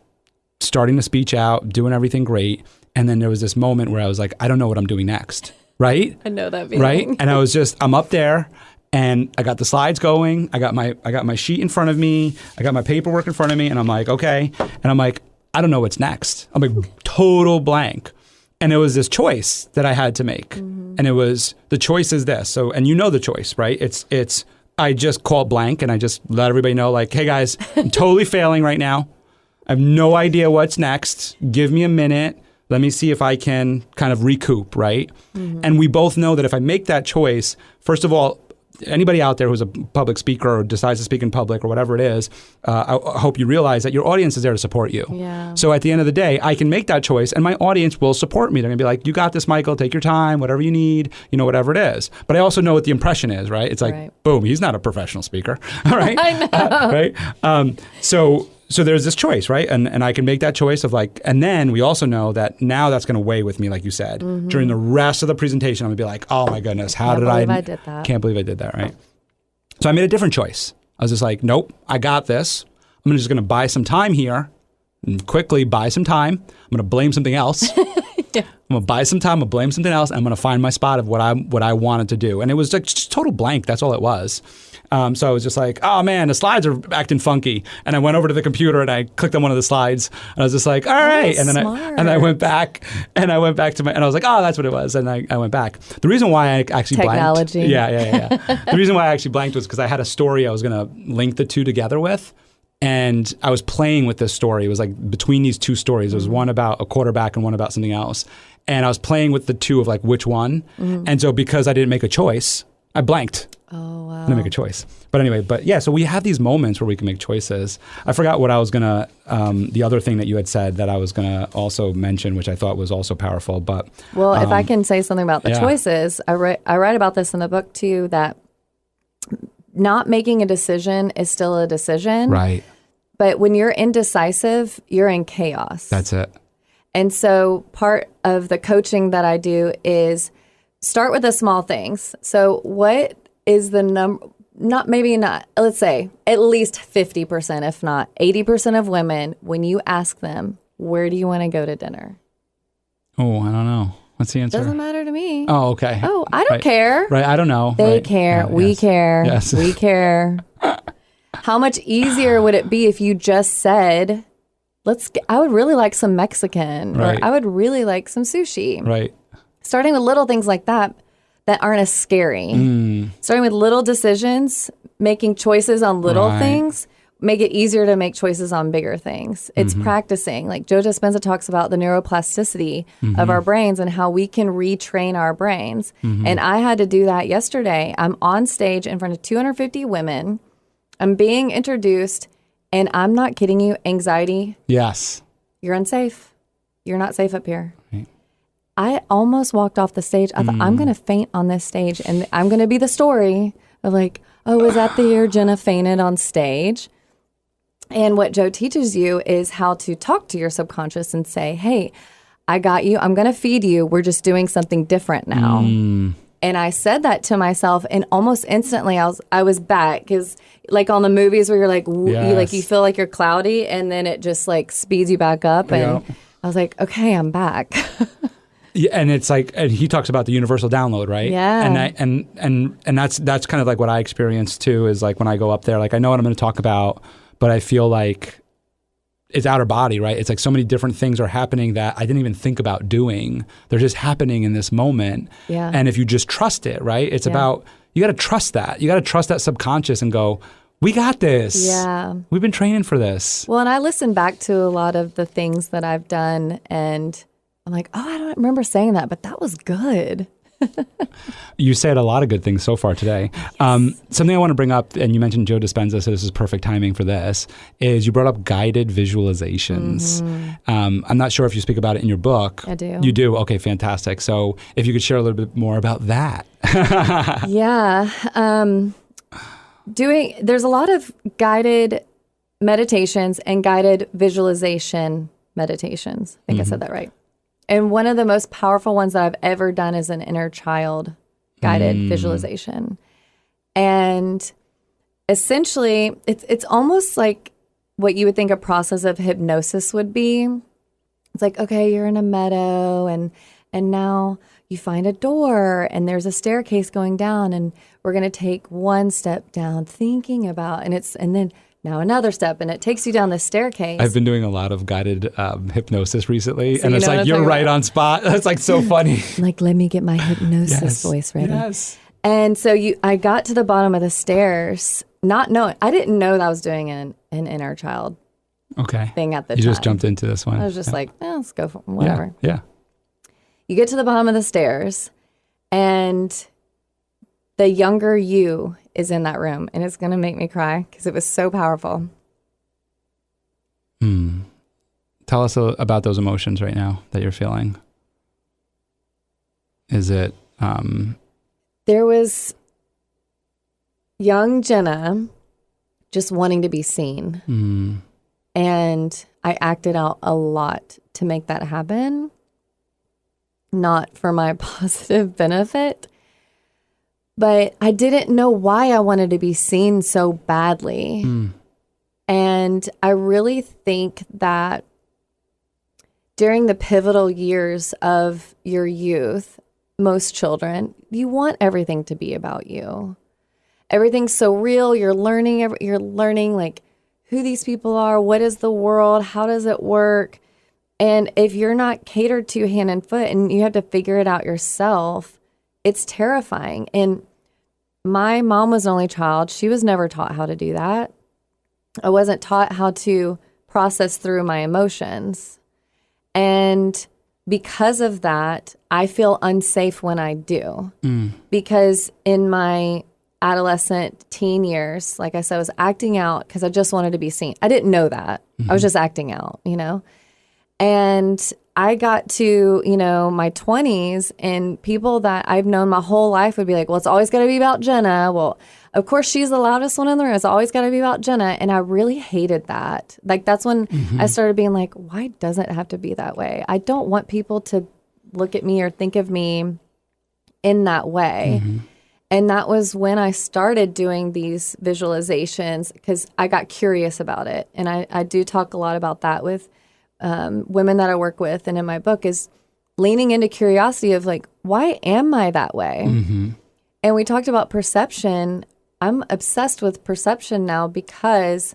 starting the speech out, doing everything great. And then there was this moment where I was like, I don't know what I'm doing next. Right? I know that feeling. Right? And I'm up there and I got the slides going. I got my sheet in front of me. I got my paperwork in front of me. And I'm like, okay. And I'm like, I don't know what's next. I'm like total blank. And it was this choice that I had to make. And it was, the choice is this. So, and you know the choice, right? It's I just call blank and I just let everybody know like, hey guys, I'm totally failing right now. I have no idea what's next. Give me a minute. Let me see if I can kind of recoup, right? And we both know that if I make that choice, first of all, anybody out there who's a public speaker or decides to speak in public or whatever it is, I hope you realize that your audience is there to support you. Yeah. So at the end of the day, I can make that choice and my audience will support me. They're going to be like, you got this, Michael. Take your time, whatever you need, whatever it is. But I also know what the impression is, right? It's like, boom, he's not a professional speaker. All right? I know. Right? So there's this choice, right? And I can make that choice of like, and then we also know that now that's going to weigh with me, like you said. During the rest of the presentation, I'm going to be like, oh my goodness, how did I? I did that. Can't believe I did that, right? So I made a different choice. I was just like, nope, I got this. I'm just going to buy some time here and quickly buy some time. I'm going to blame something else. Yeah. I'm going to buy some time. I'm going to blame something else. And I'm going to find my spot of what I wanted to do. And it was like just total blank. That's all it was. So I was just like, oh man, the slides are acting funky. And I went over to the computer and I clicked on one of the slides and I was just like, all right. And then I went back and I went back to and I was like, oh, that's what it was. And I went back. The reason why I actually blanked. Yeah. The reason why I actually blanked was because I had a story I was going to link the two together with. And I was playing with this story. It was like between these two stories. There was one about a quarterback and one about something else. And I was playing with the two of like which one. And so because I didn't make a choice, I blanked. Oh, wow. I didn't make a choice. But anyway, so we have these moments where we can make choices. I forgot what I was going to, the other thing that you had said that I was going to also mention, which I thought was also powerful. But well, if I can say something about the choices, I write about this in the book too, that not making a decision is still a decision. Right. But when you're indecisive, you're in chaos. That's it. And so part of the coaching that I do is start with the small things. So what is the number, let's say at least 50%, if not 80% of women, when you ask them, where do you want to go to dinner? Oh, I don't know. What's the answer? Doesn't matter to me. Oh, okay. Oh, I don't care. Right, I don't know. They care. We care. Yes. We care. How much easier would it be if you just said, I would really like some Mexican, right. or I would really like some sushi. Right. Starting with little things like that aren't as scary. Starting with little decisions, making choices on little things, make it easier to make choices on bigger things. It's practicing. Like Joe Dispenza talks about the neuroplasticity of our brains and how we can retrain our brains. And I had to do that yesterday. I'm on stage in front of 250 women. I'm being introduced, and I'm not kidding you, anxiety. Yes. You're unsafe. You're not safe up here. Right. I almost walked off the stage. I thought, I'm going to faint on this stage, and I'm going to be the story of like, oh, is that the year Jenna fainted on stage? And what Joe teaches you is how to talk to your subconscious and say, hey, I got you. I'm going to feed you. We're just doing something different now. And I said that to myself, and almost instantly I was back, because like on the movies where you're like, you feel like you're cloudy, and then it just like speeds you back up. And I was like, okay, I'm back. Yeah, and it's like, and he talks about the universal download, right? Yeah. And that's kind of like what I experience too, is like when I go up there, like I know what I'm going to talk about, but I feel like it's outer body, right? It's like so many different things are happening that I didn't even think about doing. They're just happening in this moment. Yeah. And if you just trust it, right? It's about, you got to trust that. You got to trust that subconscious and go, we got this. Yeah. We've been training for this. Well, and I listen back to a lot of the things that I've done, and I'm like, oh, I don't remember saying that, but that was good. You said a lot of good things so far today. Yes. Something I want to bring up, and you mentioned Joe Dispenza, so this is perfect timing for this, is you brought up guided visualizations. I'm not sure if you speak about it in your book. I do. You do? Okay, fantastic. So if you could share a little bit more about that. Yeah. There's a lot of guided meditations and guided visualization meditations. I think I said that right. And one of the most powerful ones that I've ever done is an inner child guided visualization. And essentially, it's almost like what you would think a process of hypnosis would be. It's like, okay, you're in a meadow, and now you find a door, and there's a staircase going down, and we're going to take one step down, thinking about, and then now another step, and it takes you down the staircase. I've been doing a lot of guided hypnosis recently, So and it's like, you're right about. on spot. That's like so funny. Like, let me get my hypnosis voice ready. Yes. And so I got to the bottom of the stairs, not knowing, I didn't know that I was doing an inner child thing at the time. You just jumped into this one. I was just like, let's go for whatever. Yeah. You get to the bottom of the stairs, and the younger you is in that room, and it's going to make me cry because it was so powerful. Tell us about those emotions right now that you're feeling. Is it... There was young Jenna just wanting to be seen. And I acted out a lot to make that happen, not for my positive benefit. But I didn't know why I wanted to be seen so badly. And I really think that during the pivotal years of your youth, most children, you want everything to be about you. Everything's so real. You're learning like who these people are, what is the world, how does it work? And if you're not catered to hand and foot and you have to figure it out yourself, it's terrifying. And my mom was an only child. She was never taught how to do that. I wasn't taught how to process through my emotions. And because of that, I feel unsafe when I do. Because in my adolescent teen years, like I said, I was acting out because I just wanted to be seen. I didn't know that. I was just acting out, And I got to, my 20s, and people that I've known my whole life would be like, well, it's always got to be about Jenna. Well, of course, she's the loudest one in the room. It's always got to be about Jenna. And I really hated that. Like, that's when I started being like, why doesn't it have to be that way? I don't want people to look at me or think of me in that way. And that was when I started doing these visualizations, because I got curious about it. And I do talk a lot about that with women that I work with, and in my book, is leaning into curiosity of like, why am I that way? And we talked about perception. I'm obsessed with perception now, because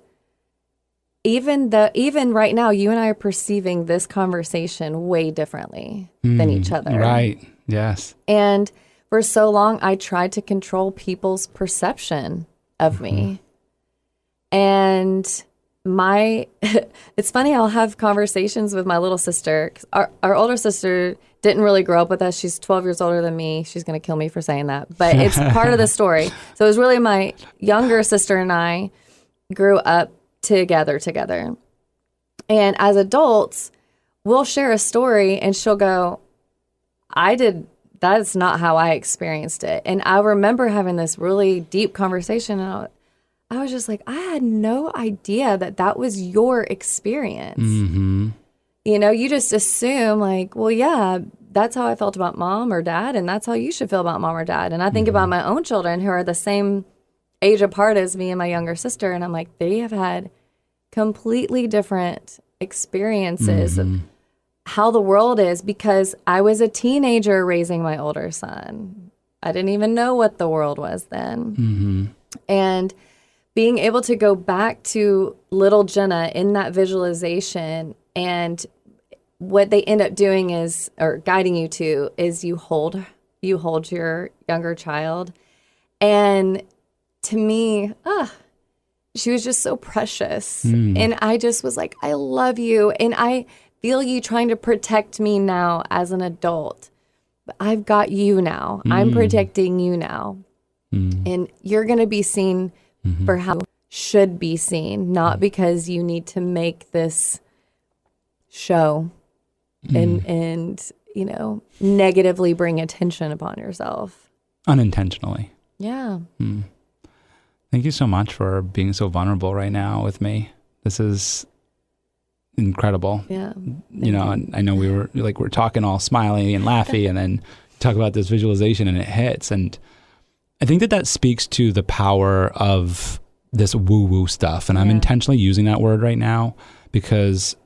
even right now, you and I are perceiving this conversation way differently than each other. Right. Yes. And for so long, I tried to control people's perception of me. And it's funny, I'll have conversations with my little sister. 'Cause our older sister didn't really grow up with us. She's 12 years older than me. She's going to kill me for saying that, but it's part of the story. So it was really my younger sister and I grew up together. And as adults, we'll share a story and she'll go, that's not how I experienced it. And I remember having this really deep conversation, and I was just like, I had no idea that was your experience. You just assume like, well, yeah, that's how I felt about mom or dad, and that's how you should feel about mom or dad. And I think about my own children who are the same age apart as me and my younger sister, and I'm like, they have had completely different experiences of how the world is, because I was a teenager raising my older son. I didn't even know what the world was then. And being able to go back to little Jenna in that visualization, and what they end up doing is, or guiding you to, is you hold your younger child. And to me, she was just so precious. And I just was like, I love you. And I feel you trying to protect me now as an adult. But I've got you now. I'm protecting you now. And you're going to be seen for how you should be seen, not because you need to make this show and negatively bring attention upon yourself. Unintentionally. Yeah. Thank you so much for being so vulnerable right now with me. This is incredible. Yeah. And I know we're talking all smiley and laughy, and then talk about this visualization and it hits. And I think that speaks to the power of this woo-woo stuff. And I'm intentionally using that word right now because,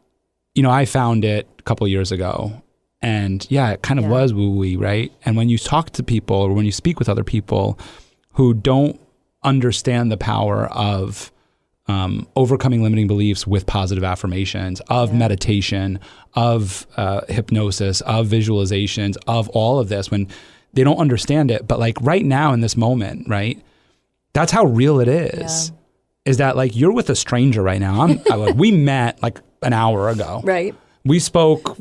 I found it a couple of years ago, and it kind of was woo-woo, right? And when you talk to people, or when you speak with other people who don't understand the power of overcoming limiting beliefs with positive affirmations, of meditation, of hypnosis, of visualizations, of all of this, when they don't understand it, but like right now in this moment, right? That's how real it is. Is that like you're with a stranger right now? We met like an hour ago. Right. We spoke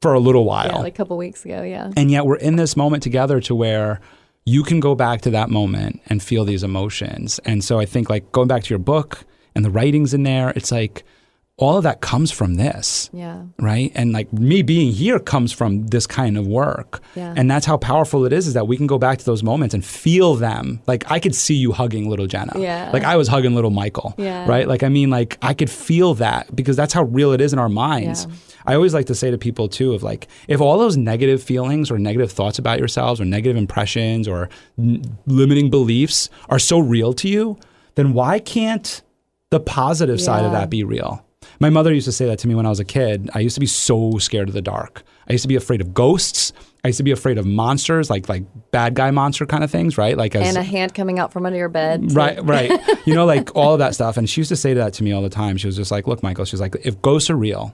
for a little while. Yeah, like a couple weeks ago, yeah. And yet we're in this moment together to where you can go back to that moment and feel these emotions. And so I think like going back to your book and the writings in there, it's like all of that comes from this. Yeah. Right. And like me being here comes from this kind of work. Yeah. And that's how powerful it is that we can go back to those moments and feel them. Like I could see you hugging little Jenna. Yeah. Like I was hugging little Michael. Yeah. Right. Like, I mean, like I could feel that because that's how real it is in our minds. Yeah. I always like to say to people too, of like, if all those negative feelings or negative thoughts about yourselves or negative impressions or limiting beliefs are so real to you, then why can't the positive side of that be real? My mother used to say that to me when I was a kid. I used to be so scared of the dark. I used to be afraid of ghosts. I used to be afraid of monsters, like bad guy monster kind of things, right? Like and a hand coming out from under your bed. Right. You know, like all of that stuff. And she used to say that to me all the time. She was just like, look, Michael, she was like, if ghosts are real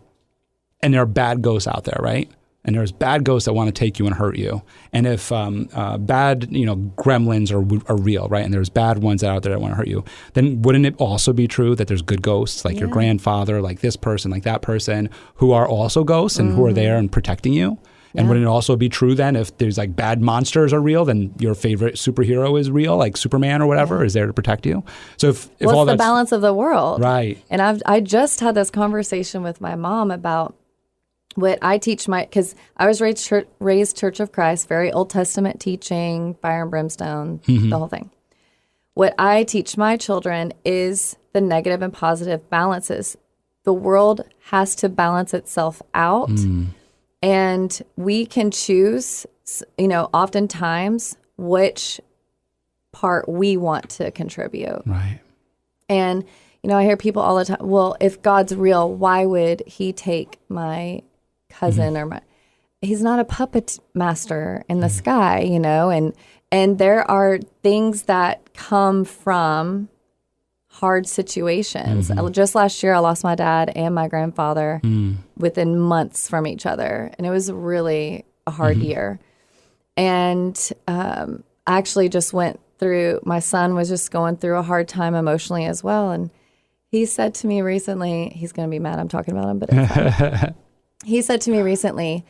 and there are bad ghosts out there, right? And there's bad ghosts that want to take you and hurt you. And if bad, gremlins are real, right? And there's bad ones out there that want to hurt you, then wouldn't it also be true that there's good ghosts, like your grandfather, like this person, like that person, who are also ghosts and who are there and protecting you? And wouldn't it also be true then if there's like bad monsters are real, then your favorite superhero is real, like Superman or whatever, is there to protect you? So if all the balance of the world? Right. And I just had this conversation with my mom about what I teach because I was raised Church of Christ, very Old Testament teaching, fire and brimstone, the whole thing. What I teach my children is the negative and positive balances. The world has to balance itself out, and we can choose, oftentimes which part we want to contribute. Right. And, I hear people all the time, well, if God's real, why would he take my cousin or he's not a puppet master in the sky, and there are things that come from hard situations. Just last year, I lost my dad and my grandfather within months from each other. And it was really a hard year. And I actually just my son was just going through a hard time emotionally as well. And he said to me recently, he's going to be mad I'm talking about him, but it's fine. He said to me recently,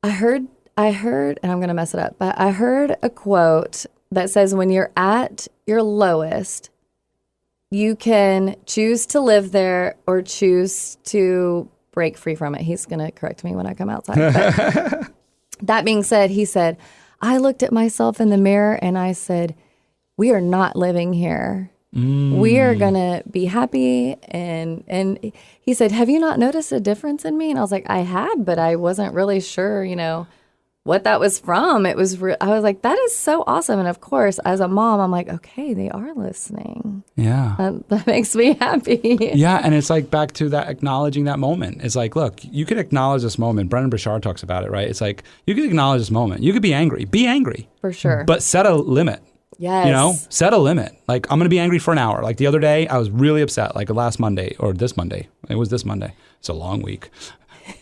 I heard, and I'm going to mess it up, but I heard a quote that says, when you're at your lowest, you can choose to live there or choose to break free from it. He's going to correct me when I come outside. But that being said, he said, I looked at myself in the mirror and I said, we are not living here. We are going to be happy. And he said, have you not noticed a difference in me? And I was like, I had, but I wasn't really sure, what that was from. I was like, that is so awesome. And of course, as a mom, I'm like, okay, they are listening. Yeah. That makes me happy. Yeah. And it's like back to that acknowledging that moment. It's like, look, you could acknowledge this moment. Brendan Burchard talks about it, right? It's like, you could acknowledge this moment. You could be angry. Be angry. For sure. But set a limit. Yes. Set a limit. Like, I'm going to be angry for an hour. Like the other day, I was really upset, like last Monday or this Monday. It was this Monday. It's a long week.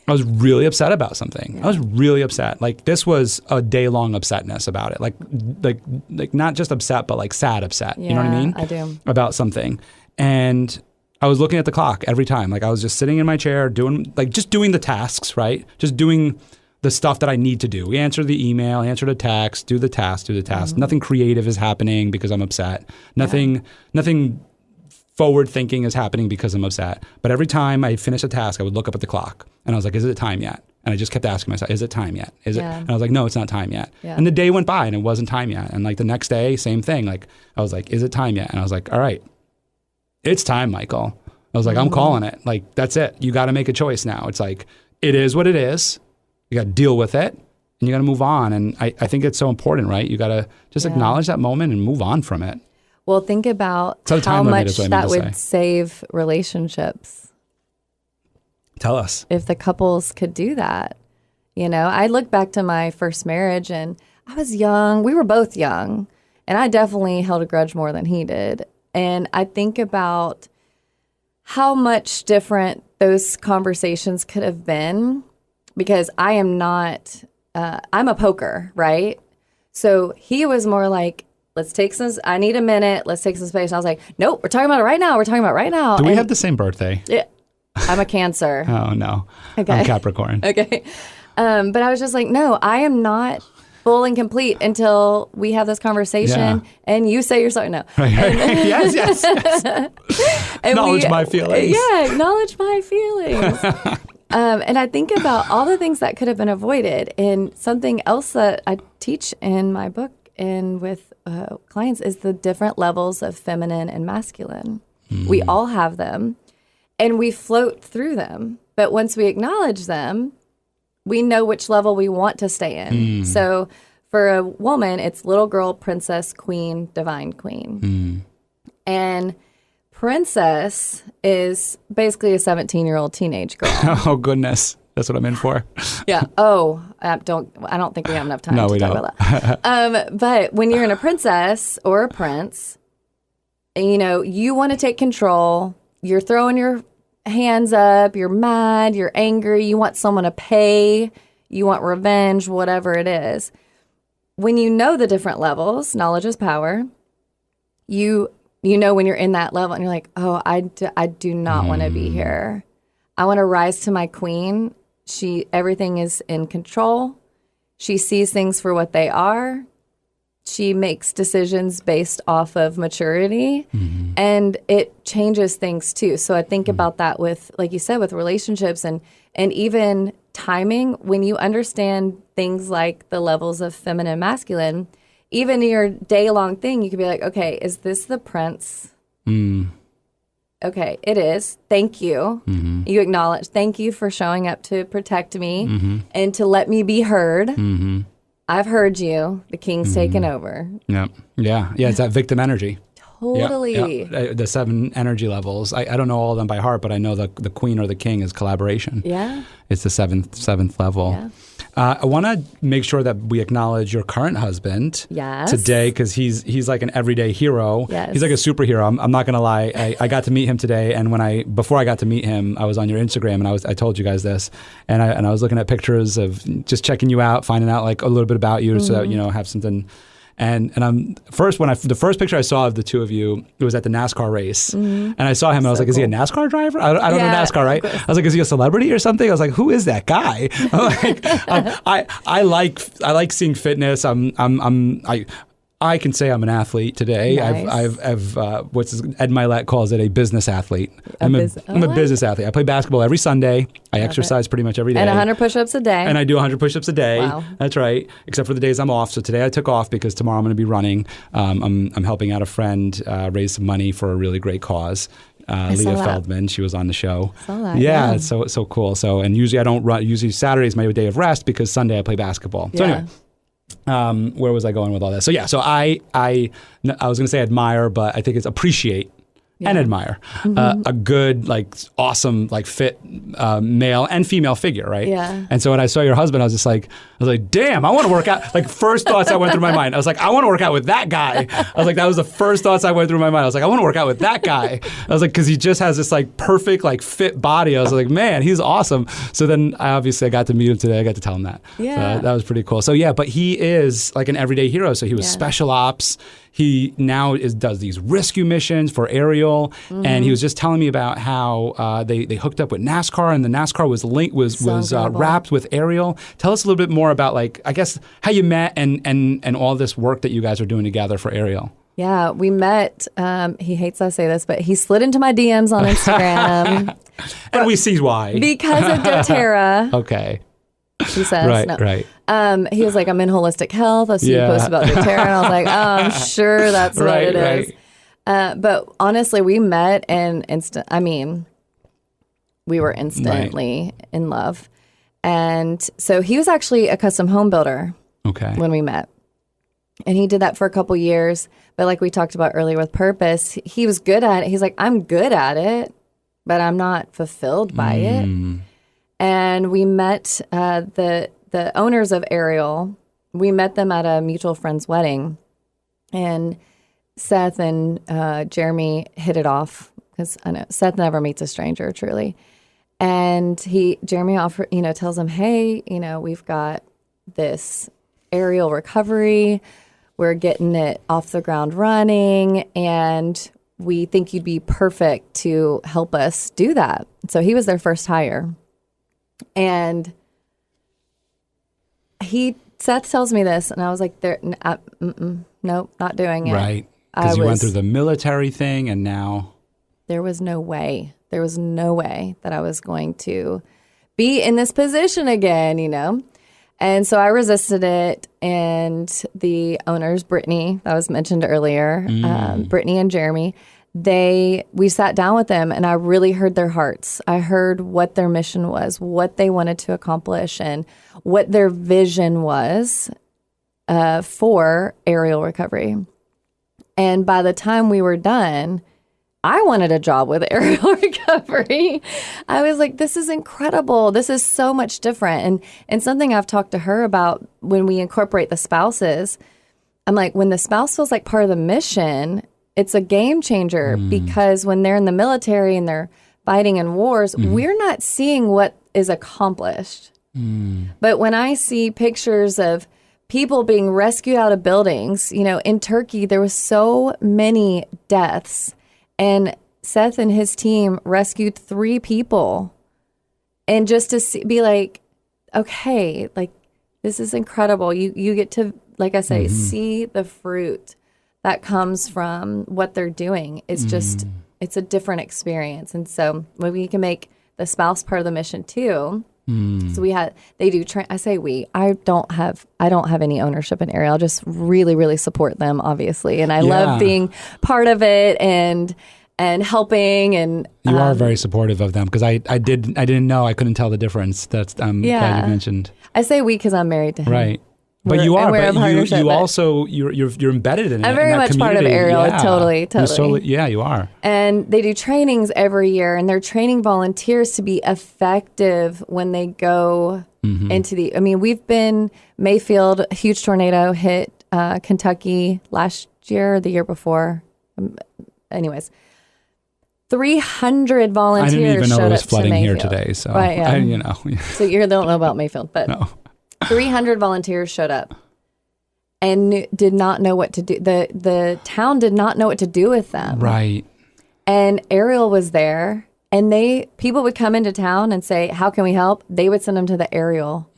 I was really upset about something. Yeah. I was really upset. Like this was a day-long upsetness about it. Like not just upset, but like sad upset. Yeah, you know what I mean? I do. About something. And I was looking at the clock every time. Like I was just sitting in my chair doing the tasks, right? Just doing the stuff that I need to do. Answer the email, answer the text, do the task. Mm-hmm. Nothing creative is happening because I'm upset. Nothing forward thinking is happening because I'm upset. But every time I finish a task, I would look up at the clock and I was like, is it time yet? And I just kept asking myself, is it time yet? Is it? And I was like, no, it's not time yet. Yeah. And the day went by and it wasn't time yet. And like the next day, same thing. Like I was like, is it time yet? And I was like, all right, it's time, Michael. I was like, I'm calling it. Like, that's it. You got to make a choice now. It's like, it is what it is. You got to deal with it and you got to move on. And I think it's so important, right? You got to just acknowledge that moment and move on from it. Well, think about how much that would save relationships. Tell us. If the couples could do that. I look back to my first marriage and I was young. We were both young. And I definitely held a grudge more than he did. And I think about how much different those conversations could have been. Because I am not, I'm a poker, right? So he was more like, I need a minute, let's take some space. And I was like, nope, we're talking about it right now. Do we have the same birthday? Yeah, I'm a Cancer. Oh, no. Okay. I'm Capricorn. Okay. But I was just like, no, I am not full and complete until we have this conversation and you say you're sorry. No. Right. Yes. Acknowledge my feelings. Yeah, acknowledge my feelings. And I think about all the things that could have been avoided. And something else that I teach in my book and with clients is the different levels of feminine and masculine. We all have them, and we float through them. But once we acknowledge them, we know which level we want to stay in. So for a woman, it's little girl, princess, queen, divine queen. And princess is basically a 17-year-old teenage girl. Oh, goodness. That's what I'm in for. Yeah. Oh, I don't think we have enough time to talk about that. But when you're in a princess or a prince, you want to take control. You're throwing your hands up. You're mad. You're angry. You want someone to pay. You want revenge, whatever it is. When you know the different levels, knowledge is power. You know when you're in that level and you're like, oh, I do not want to be here. I want to rise to my queen. Everything is in control. She sees things for what they are. She makes decisions based off of maturity, and it changes things too. So I think about that with, like you said, with relationships and even timing. When you understand things like the levels of feminine and masculine, even your day-long thing, you could be like, okay, is this the prince? Okay, it is. Thank you. You acknowledge. Thank you for showing up to protect me and to let me be heard. I've heard you. The king's taken over. Yeah. It's that victim energy. Totally. Yeah. The 7 energy levels. I don't know all of them by heart, but I know the queen or the king is collaboration. Yeah. It's the seventh level. Yeah. I want to make sure that we acknowledge your current husband today, because he's like an everyday hero. Yes. He's like a superhero. I'm not going to lie. I got to meet him today, and before I got to meet him, I was on your Instagram, and I told you guys this, and I was looking at pictures of just checking you out, finding out like a little bit about you, so that, have something. And I'm the first picture I saw of the two of you, it was at the NASCAR race, and I saw him. And I was like, "Is he a NASCAR driver? I don't know NASCAR, right?" I was like, "Is he a celebrity or something?" I was like, "Who is that guy?" I like seeing fitness. I can say I'm an athlete today. Nice. I've Ed Milet calls it a business athlete. I'm a business athlete. I play basketball every Sunday. I exercise pretty much every day. And 100 push-ups a day. And I do 100 push-ups a day. Wow. That's right. Except for the days I'm off. So today I took off because tomorrow I'm going to be running. I'm helping out a friend raise some money for a really great cause. Leah Feldman, she was on the show. I saw that. Yeah, it's so cool. So, and usually I don't run. Usually Saturday is my day of rest because Sunday I play basketball. So anyway. Where was I going with all that? So yeah, so I was going to say admire, but I think it's appreciate and admire a good, like, awesome, like, fit male and female figure, right? Yeah. And so when I saw your husband, I was like, damn, I want to work out. Like, first thoughts that went through my mind, I was like, I want to work out with that guy. I was like, that was the first thoughts that went through my mind. I was like, I want to work out with that guy. I was like, because he just has this like perfect, like, fit body. I was like, man, he's awesome. So then I got to meet him today. I got to tell him that. Yeah. So that was pretty cool. So yeah, but he is like an everyday hero. So he was special ops. He now does these rescue missions for Ariel, and he was just telling me about how they hooked up with NASCAR, and the NASCAR was wrapped with Ariel. Tell us a little bit more about, like, I guess, how you met and all this work that you guys are doing together for Ariel. Yeah, we met. He hates I say this, but he slid into my DMs on Instagram. And we see why. Because of doTERRA. Okay. He says. Right. He was like, I'm in holistic health. I see you post about doTERRA. And I was like, oh, I'm sure that's what it is. But honestly, we met and we were instantly in love. And so he was actually a custom home builder when we met. And he did that for a couple years. But like we talked about earlier with purpose, he was good at it. He's like, I'm good at it, but I'm not fulfilled by it. And we met the owners of Ariel. We met them at a mutual friend's wedding. And Seth and Jeremy hit it off, because I know Seth never meets a stranger, truly. And Jeremy tells him, hey, we've got this Ariel recovery. We're getting it off the ground running, and we think you'd be perfect to help us do that. So he was their first hire. And he Seth tells me this, and I was like, nope, not doing it. Right. Because you went through the military thing, and now there was no way. There was no way that I was going to be in this position again, you know? And so I resisted it. And the owners, Brittany, that was mentioned earlier, Brittany and Jeremy, we sat down with them, and I really heard their hearts. I heard what their mission was, what they wanted to accomplish, and what their vision was for aerial recovery. And by the time we were done, I wanted a job with aerial recovery. I was like, this is incredible. This is so much different. And something I've talked to her about when we incorporate the spouses, I'm like, when the spouse feels like part of the mission, it's a game changer because when they're in the military and they're fighting in wars, we're not seeing what is accomplished. But when I see pictures of people being rescued out of buildings, you know, in Turkey, there was so many deaths. And Seth and his team rescued 3 people. And just to be like, okay, like, this is incredible. You get to, like I say, see the fruit that comes from what they're doing. It's just, it's a different experience. And so when we can make the spouse part of the mission too. So they do, I don't have any ownership in aerial. I just really, really support them, obviously. And I love being part of it and helping. And you are very supportive of them, because I didn't know, I couldn't tell the difference. That's, I'm glad you mentioned. I say we, because I'm married to him. Right. But you are, but you also, you're embedded in it. I'm very much community. part of aerial, totally. Yeah, you are. And they do trainings every year, and they're training volunteers to be effective when they go into we've been, Mayfield, a huge tornado hit Kentucky last year or the year before. Anyways, 300 volunteers showed up. I didn't even know it was flooding here Mayfield. today, so right, So you don't know about Mayfield, but no. 300 volunteers showed up and did not know what to do. The town did not know what to do with them. Right. And Ariel was there, and people would come into town and say, how can we help? They would send them to the Ariel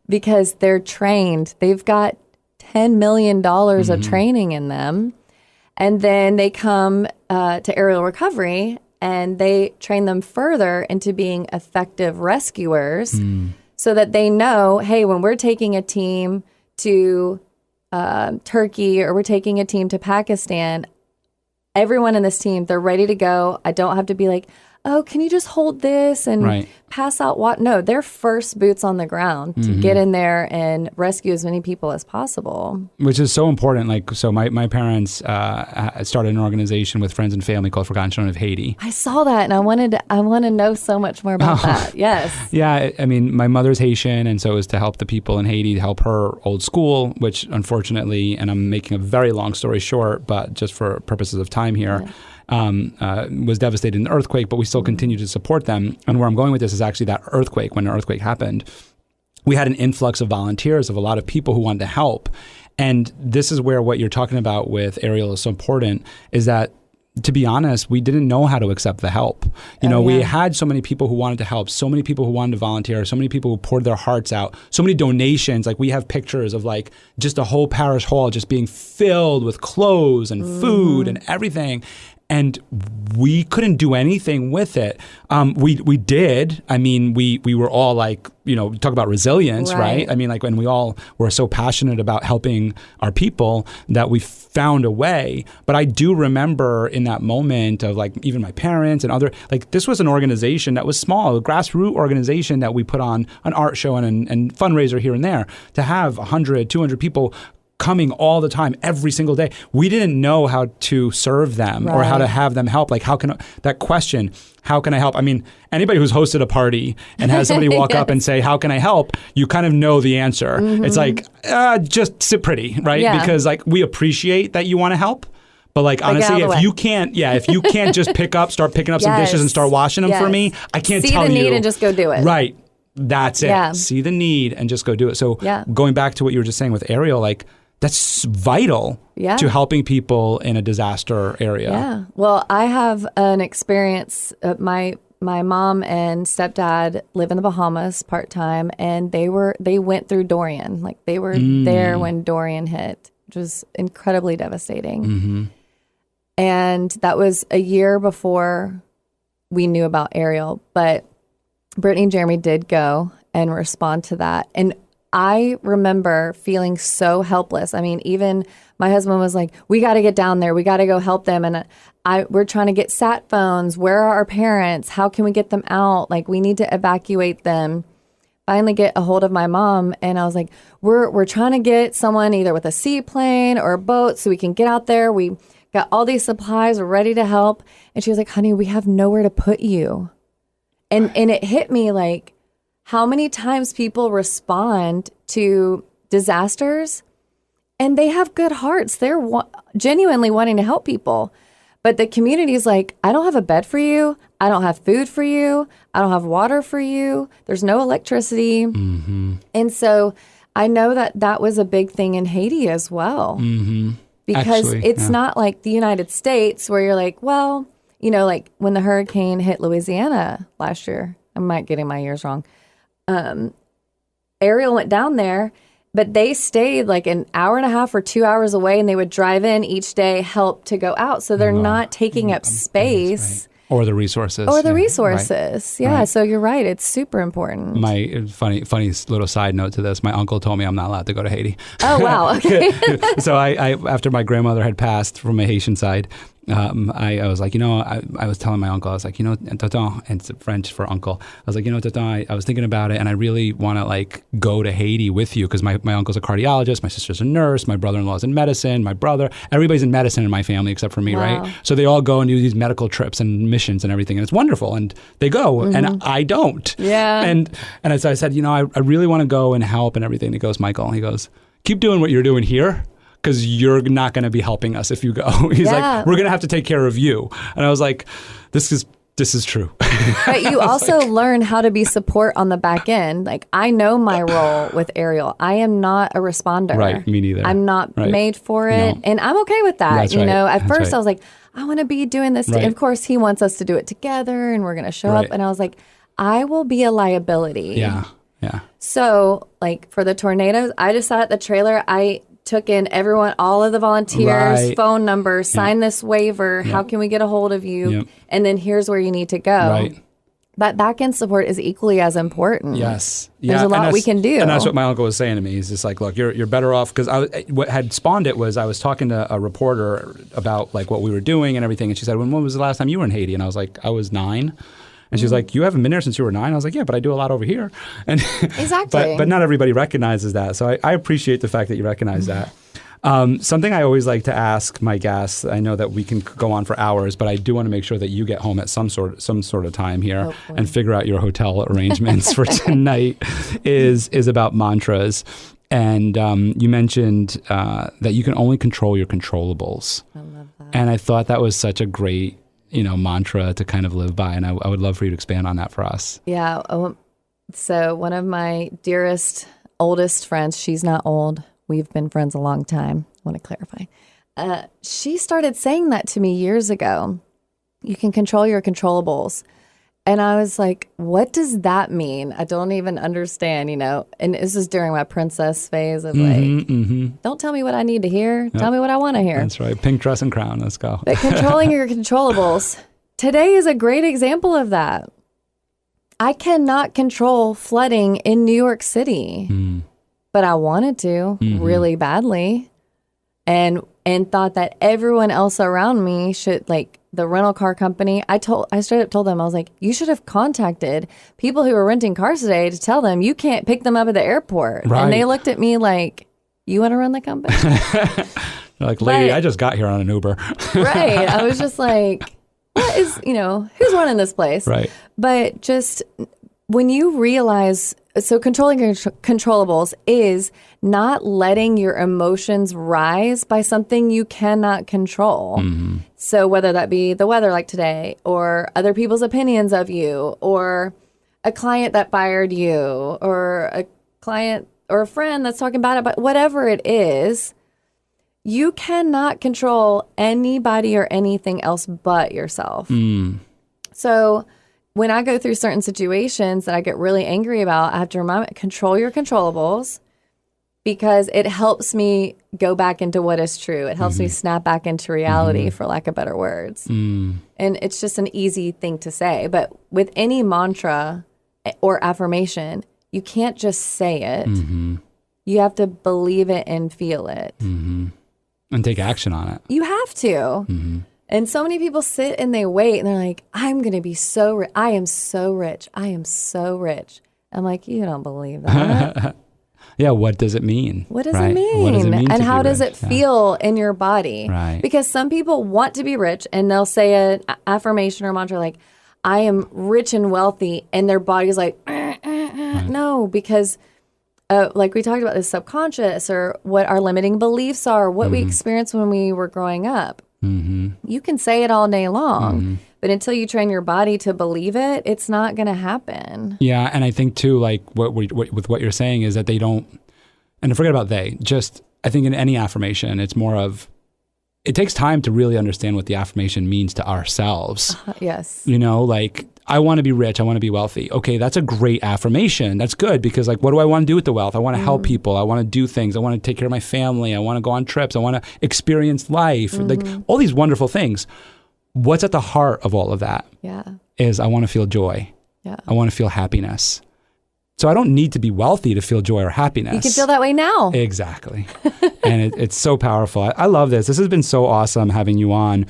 because they're trained. They've got $10 million of training in them. And then they come to aerial recovery, and they train them further into being effective rescuers. So that they know, hey, when we're taking a team to Turkey or we're taking a team to Pakistan, everyone in this team, they're ready to go. I don't have to be like, oh, can you just hold this and pass out what? No, they're first boots on the ground to get in there and rescue as many people as possible. Which is so important. Like, so my parents started an organization with friends and family called Forgotten Children of Haiti. I saw that, and I want to know so much more about that. Yes. Yeah, I mean, my mother's Haitian, and so it was to help the people in Haiti, to help her old school, which unfortunately, and I'm making a very long story short, but just for purposes of time here, was devastated in the earthquake, but we still continue to support them. And where I'm going with this is actually that earthquake. When the earthquake happened, we had an influx of volunteers, of a lot of people who wanted to help. And this is where what you're talking about with aerial is so important, is that, to be honest, we didn't know how to accept the help. We had so many people who wanted to help, so many people who wanted to volunteer, so many people who poured their hearts out, so many donations. Like, we have pictures of like just a whole parish hall just being filled with clothes and food and everything. And we couldn't do anything with it. We did. I mean, we were all like, talk about resilience, right? I mean, like, when we all were so passionate about helping our people that we found a way. But I do remember in that moment of like even my parents and this was an organization that was small, a grassroots organization that we put on an art show and fundraiser here and there, to have 100, 200 people coming all the time, every single day. We didn't know how to serve them or how to have them help. Like, that question, how can I help? I mean, anybody who's hosted a party and has somebody walk up and say, how can I help? You kind of know the answer. It's like, just sit pretty, right? Yeah. Because like, we appreciate that you want to help. But like, honestly, if you can't just start picking up some dishes and start washing them for me, I can't tell you. See the need and just go do it. Right. That's it. Yeah. See the need and just go do it. So going back to what you were just saying with aerial, like, that's vital to helping people in a disaster area. Yeah. Well, I have an experience. My my mom and stepdad live in the Bahamas part-time, and they went through Dorian. Like, they were there when Dorian hit, which was incredibly devastating. And that was a year before we knew about Ariel, but Brittany and Jeremy did go and respond to that. And I remember feeling so helpless. I mean, even my husband was like, we got to get down there. We got to go help them. And we're trying to get sat phones. Where are our parents? How can we get them out? Like, we need to evacuate them. Finally get a hold of my mom. And I was like, we're trying to get someone either with a seaplane or a boat so we can get out there. We got all these supplies. We're ready to help. And she was like, honey, we have nowhere to put you. And it hit me like, how many times people respond to disasters and they have good hearts. They're genuinely wanting to help people. But the community is like, I don't have a bed for you. I don't have food for you. I don't have water for you. There's no electricity. And so I know that was a big thing in Haiti as well. Because Actually, it's not like the United States where you're like, well, you know, like when the hurricane hit Louisiana last year, I might getting my years wrong. Ariel went down there, but they stayed like an hour and a half or 2 hours away, and they would drive in each day, help to go out. So they're not taking up space. Or the resources. Right. Yeah, Right. so you're right. It's super important. My funny little side note to this, my uncle told me I'm not allowed to go to Haiti. Oh, wow. Okay. So I after my grandmother had passed from my Haitian side, I was like, I was telling my uncle, I was like, tonton, and it's French for uncle. I was like, tonton, I was thinking about it, and I really want to like go to Haiti with you because my uncle's a cardiologist, my sister's a nurse, my brother-in-law's in medicine, my brother, everybody's in medicine in my family except for me, Wow. right? So they all go and do these medical trips and missions and everything, and it's wonderful, and they go, and I don't. Yeah. And so I said, I really want to go and help and everything. And he goes, Michael, he goes, keep doing what you're doing here, because you're not going to be helping us if you go. He's like, we're going to have to take care of you. And I was like, this is true. But you also learn how to be support on the back end. Like, I know my role with Ariel. I am not a responder. Right, me neither. I'm not made for it. No. And I'm okay with that. That's right. At That's first right. I was like, I want to be doing this. Right. Of course, he wants us to do it together and we're going to show up. And I was like, I will be a liability. Yeah. So, like, for the tornadoes, I just sat at the trailer. I took in everyone, all of the volunteers, phone numbers, sign this waiver. How can we get a hold of you? Yep. And then here's where you need to go. Right. That back end support is equally as important. Yes. There's a lot we can do. And that's what my uncle was saying to me. He's just like, look, you're better off, because what had spawned it was I was talking to a reporter about like what we were doing and everything. And she said, when was the last time you were in Haiti? And I was like, I was 9. And she's like, you haven't been there since you were 9? I was like, yeah, but I do a lot over here. And Exactly. but not everybody recognizes that. So I appreciate the fact that you recognize that. Something I always like to ask my guests, I know that we can go on for hours, but I do want to make sure that you get home at some sort of time here. Hopefully. And figure out your hotel arrangements for tonight is about mantras. And you mentioned that you can only control your controllables. I love that. And I thought that was such a great mantra to kind of live by. And I would love for you to expand on that for us. Yeah. So one of my dearest, oldest friends, she's not old. We've been friends a long time. I want to clarify. She started saying that to me years ago. You can control your controllables. And I was like, what does that mean? I don't even understand, And this is during my princess phase of don't tell me what I need to hear. Yep. Tell me what I want to hear. That's right. Pink dress and crown. Let's go. But controlling your controllables. Today is a great example of that. I cannot control flooding in New York City, but I wanted to really badly, and thought that everyone else around me should, like the rental car company. I straight up told them, I was like, you should have contacted people who are renting cars today to tell them you can't pick them up at the airport. Right. And they looked at me like, you want to run the company? They're like, lady, I just got here on an Uber. Right. I was just like, what is, who's running this place? Right. But just when you realize, so controlling your controllables is not letting your emotions rise by something you cannot control. So whether that be the weather like today, or other people's opinions of you, or a client that fired you, or a client or a friend that's talking bad about, whatever it is, you cannot control anybody or anything else but yourself. So when I go through certain situations that I get really angry about, I have to remind control your controllables, because it helps me go back into what is true. It helps me snap back into reality, for lack of better words. And it's just an easy thing to say. But with any mantra or affirmation, you can't just say it. You have to believe it and feel it. And take action on it. You have to. And so many people sit and they wait and they're like, I'm going to be so rich. I am so rich. I am so rich. I'm like, you don't believe that. Yeah, what does it mean? What does it mean? What does it mean and to how be does rich? it feel in your body? Right. Because some people want to be rich and they'll say an affirmation or mantra like, I am rich and wealthy, and their body's like, no, because like we talked about the subconscious, or what our limiting beliefs are, what we experienced when we were growing up. You can say it all day long, but until you train your body to believe it, it's not going to happen. Yeah, and I think too, like with what you're saying is that they don't, and forget about they, just I think in any affirmation, it's more of, it takes time to really understand what the affirmation means to ourselves. Yes. You know, like, I want to be rich, I want to be wealthy. Okay, that's a great affirmation. That's good, because like, what do I want to do with the wealth? I want to help people. I want to do things. I want to take care of my family. I want to go on trips. I want to experience life. Like all these wonderful things. What's at the heart of all of that is I want to feel joy. Yeah. I want to feel happiness. So I don't need to be wealthy to feel joy or happiness. You can feel that way now. Exactly. And it's so powerful. I love this. This has been so awesome having you on.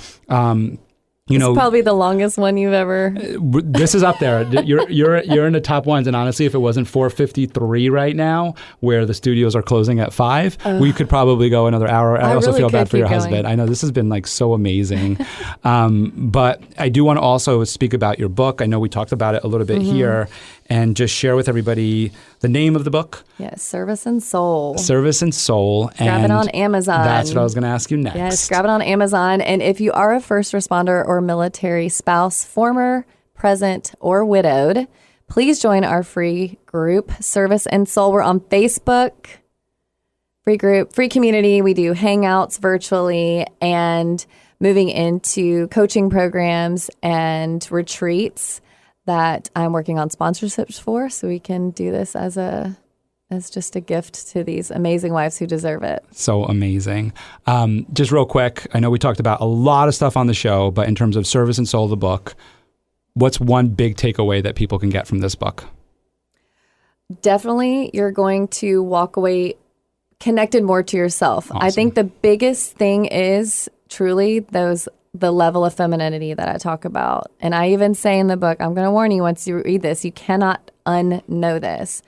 You know, it's probably the longest one you've ever. This is up there. You're in the top ones. And honestly, if it wasn't 4:53 right now, where the studios are closing at 5, we could probably go another hour. I also really feel bad could for your keep husband. going. I know this has been like so amazing. But I do want to also speak about your book. I know we talked about it a little bit here, and just share with everybody the name of the book. Yes, Service and Soul. Service and Soul. Grab it And on Amazon. That's what I was going to ask you next. Yes, grab it on Amazon. And if you are a first responder or military spouse, former, present, or widowed, please join our free group, Service and Soul. We're on Facebook. Free group, free community. We do hangouts virtually, and moving into coaching programs and retreats that I'm working on sponsorships for, so we can do this as just a gift to these amazing wives who deserve it. So amazing. Just real quick, I know we talked about a lot of stuff on the show, but in terms of Service and Soul, the book, what's one big takeaway that people can get from this book? Definitely, you're going to walk away connected more to yourself. Awesome. I think the biggest thing is truly the level of femininity that I talk about. And I even say in the book, I'm going to warn you once you read this, you cannot unknow this.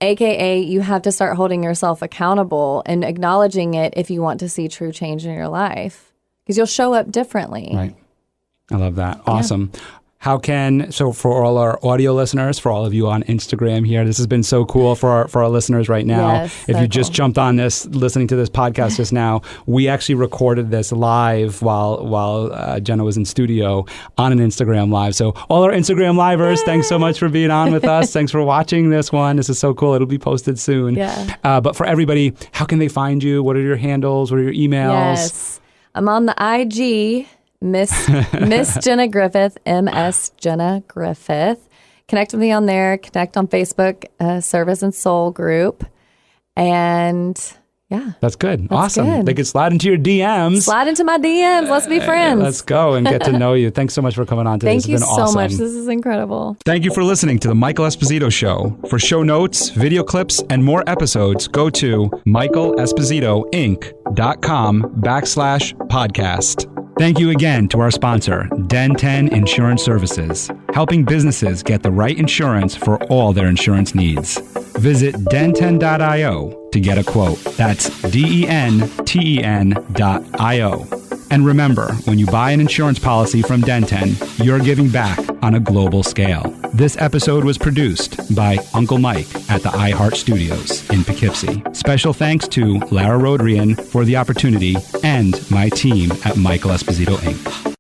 AKA, you have to start holding yourself accountable and acknowledging it if you want to see true change in your life, because you'll show up differently. Right. I love that. Awesome. So for all our audio listeners, for all of you on Instagram here, this has been so cool for our listeners right now. Yes, if so you just cool. jumped on this, listening to this podcast just now, we actually recorded this live while Jenna was in studio on an Instagram Live. So all our Instagram Livers, thanks so much for being on with us. Thanks for watching this one. This is so cool. It'll be posted soon. Yeah. But for everybody, how can they find you? What are your handles? What are your emails? Yes. I'm on the IG, Miss Jenna Griffith, MS Jenna Griffith. Connect with me on there. Connect on Facebook, Service and Soul group. And yeah. That's good. That's Awesome. good. They could slide into your DMs. Slide into my DMs. Let's be friends. Let's go and get to know you. Thanks so much for coming on today. Thank you This has been so awesome. much. This is incredible. Thank you for listening to The Michael Esposito Show. For show notes, video clips, and more episodes, go to michaelespositoinc.com/podcast. Thank you again to our sponsor, Den 10 Insurance Services, helping businesses get the right insurance for all their insurance needs. Visit den10.io to get a quote. That's DENTEN.io. And remember, when you buy an insurance policy from Den10, you're giving back on a global scale. This episode was produced by Uncle Mike at the iHeart Studios in Poughkeepsie. Special thanks to Lara Rodrian for the opportunity and my team at Michael Esposito Inc.